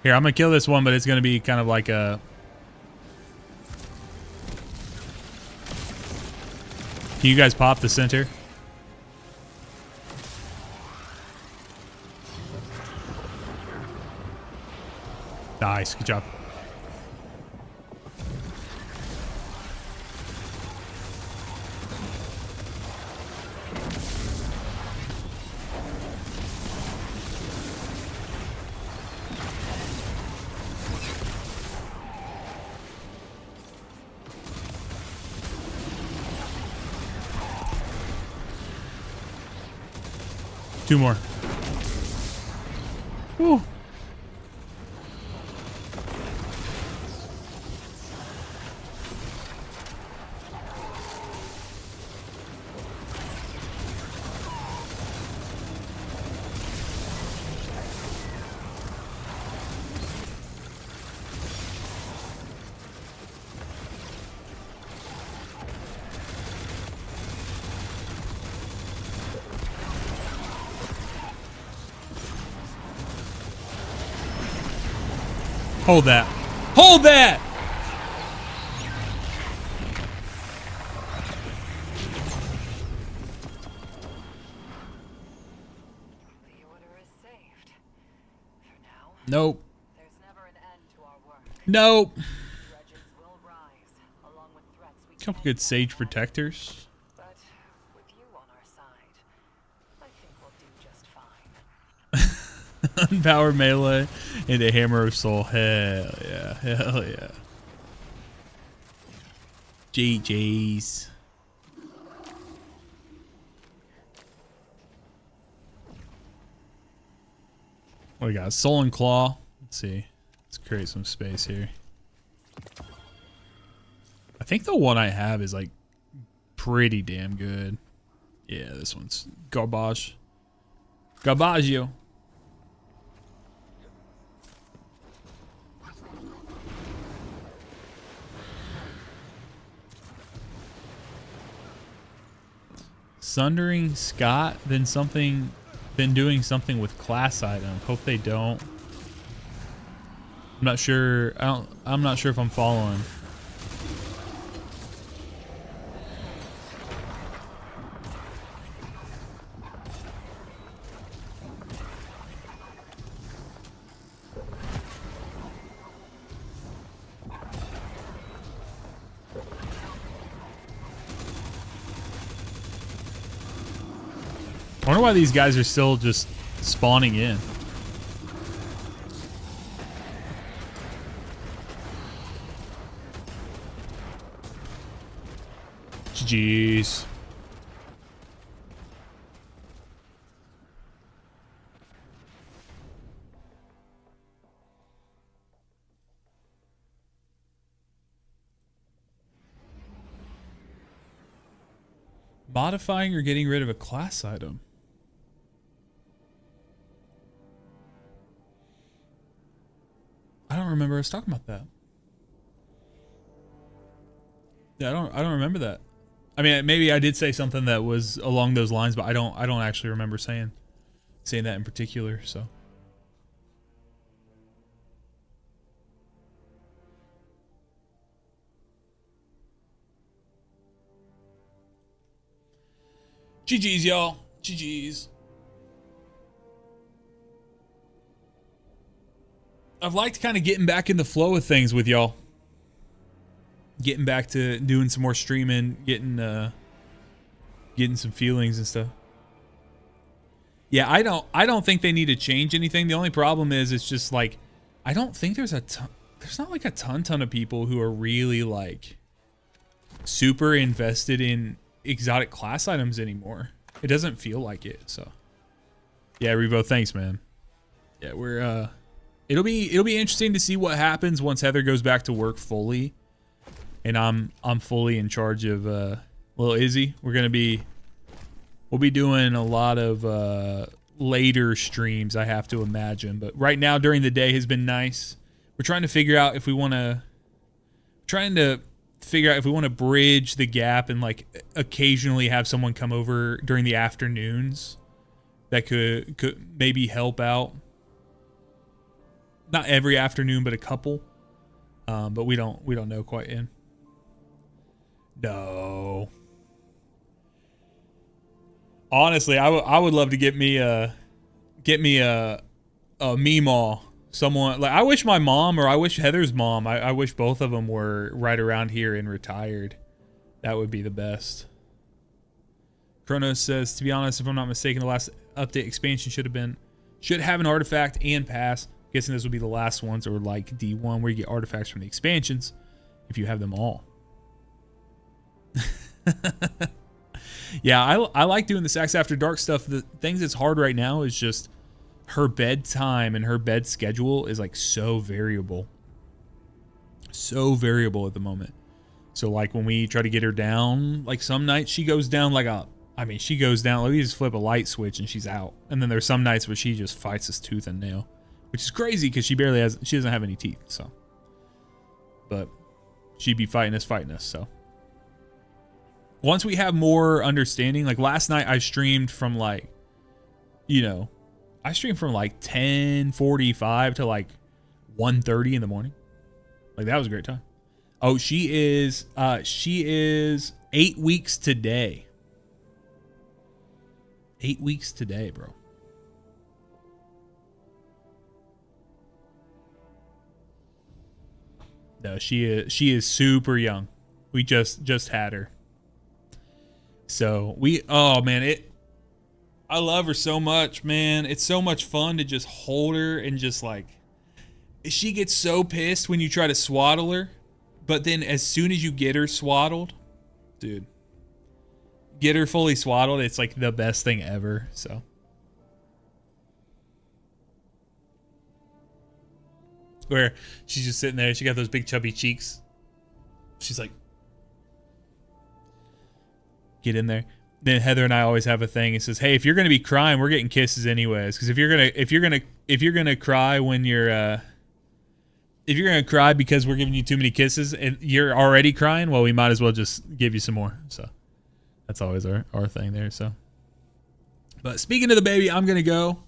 Here, I'm gonna kill this one, but it's gonna be kind of like a... Can you guys pop the center? Nice, good job. Two more. Woo. Hold that. Hold that! The order is saved. For now. Nope. There's never an end to our work. Nope. Dredges will rise, along with threats we Couple can't good sage handle. protectors. But with you on our side, I think we'll do just fine. Power melee into Hammer of Soul. Hell yeah. Hell yeah. GG's. What do we got? Soul and Claw. Let's see. Let's create some space here. I think the one I have is like pretty damn good. Yeah, this one's garbage. Garbaggio. Sundering Scott, then doing something with class item. Hope they don't. I'm not sure. I'm not sure if I'm following. I wonder why these guys are still just spawning in. GG's. Modifying or getting rid of a class item. I don't remember us talking about that. Yeah, I don't remember that. I mean, maybe I did say something that was along those lines, but I don't actually remember saying that in particular, so. GG's, y'all. GG's. I've liked kind of getting back in the flow of things with y'all. Getting back to doing some more streaming, getting some feelings and stuff. Yeah, I don't think they need to change anything. The only problem is it's just like I don't think there's not like a ton of people who are really like super invested in exotic class items anymore. It doesn't feel like it, so. Yeah, Revo, thanks, man. Yeah, we're it'll be interesting to see what happens once Heather goes back to work fully. And I'm fully in charge of little Izzy. We'll be doing a lot of later streams, I have to imagine. But right now during the day has been nice. We're trying to figure out if we want to bridge the gap and like occasionally have someone come over during the afternoons that could maybe help out. Not every afternoon, but a couple. But we don't know quite yet. No. Honestly, I would love to get me a Meemaw. Someone like I wish my mom or I wish Heather's mom. I wish both of them were right around here and retired. That would be the best. Kronos says, to be honest, if I'm not mistaken, the last update expansion should have an artifact and pass. I'm guessing this would be the last ones, or like D1 where you get artifacts from the expansions if you have them all. Yeah, I like doing the Sax After Dark stuff. The things that's hard right now is just her bedtime and her bed schedule is like so variable. So variable at the moment. So like when we try to get her down, like some nights she goes down like she goes down, like we just flip a light switch and she's out. And then there's some nights where she just fights us tooth and nail, which is crazy because she doesn't have any teeth, so. But she'd be fighting us, so. Once we have more understanding, like last night I streamed from like, I streamed from like 10:45 to like 1:30 in the morning. Like that was a great time. Oh, she is 8 weeks today. 8 weeks today, bro. No, she is super young. We just had her. So I love her so much, man. It's so much fun to just hold her and just like, she gets so pissed when you try to swaddle her, but then as soon as you get her swaddled, dude, get her fully swaddled, it's like the best thing ever, so. Where she's just sitting there, she got those big chubby cheeks. She's like, get in there. Then Heather and I always have a thing. It says, "Hey, if you're gonna be crying, we're getting kisses anyways. Because if you're gonna cry when if you're gonna cry because we're giving you too many kisses and you're already crying, well, we might as well just give you some more." So that's always our thing there. So, but speaking of the baby, I'm gonna go.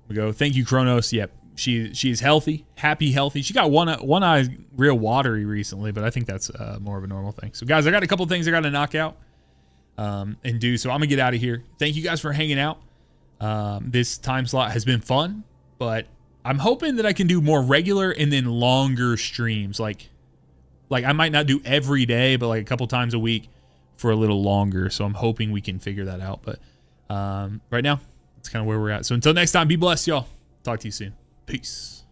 Thank you, Kronos. Yep, she's healthy, healthy. She got one eye real watery recently, but I think that's more of a normal thing. So guys, I got a couple things I got to knock out. And do so. I'm gonna get out of here. Thank you guys for hanging out. This time slot has been fun, but I'm hoping that I can do more regular and then longer streams. Like I might not do every day, but like a couple times a week for a little longer. So I'm hoping we can figure that out. But right now, that's kind of where we're at. So until next time, be blessed, y'all. Talk to you soon. Peace.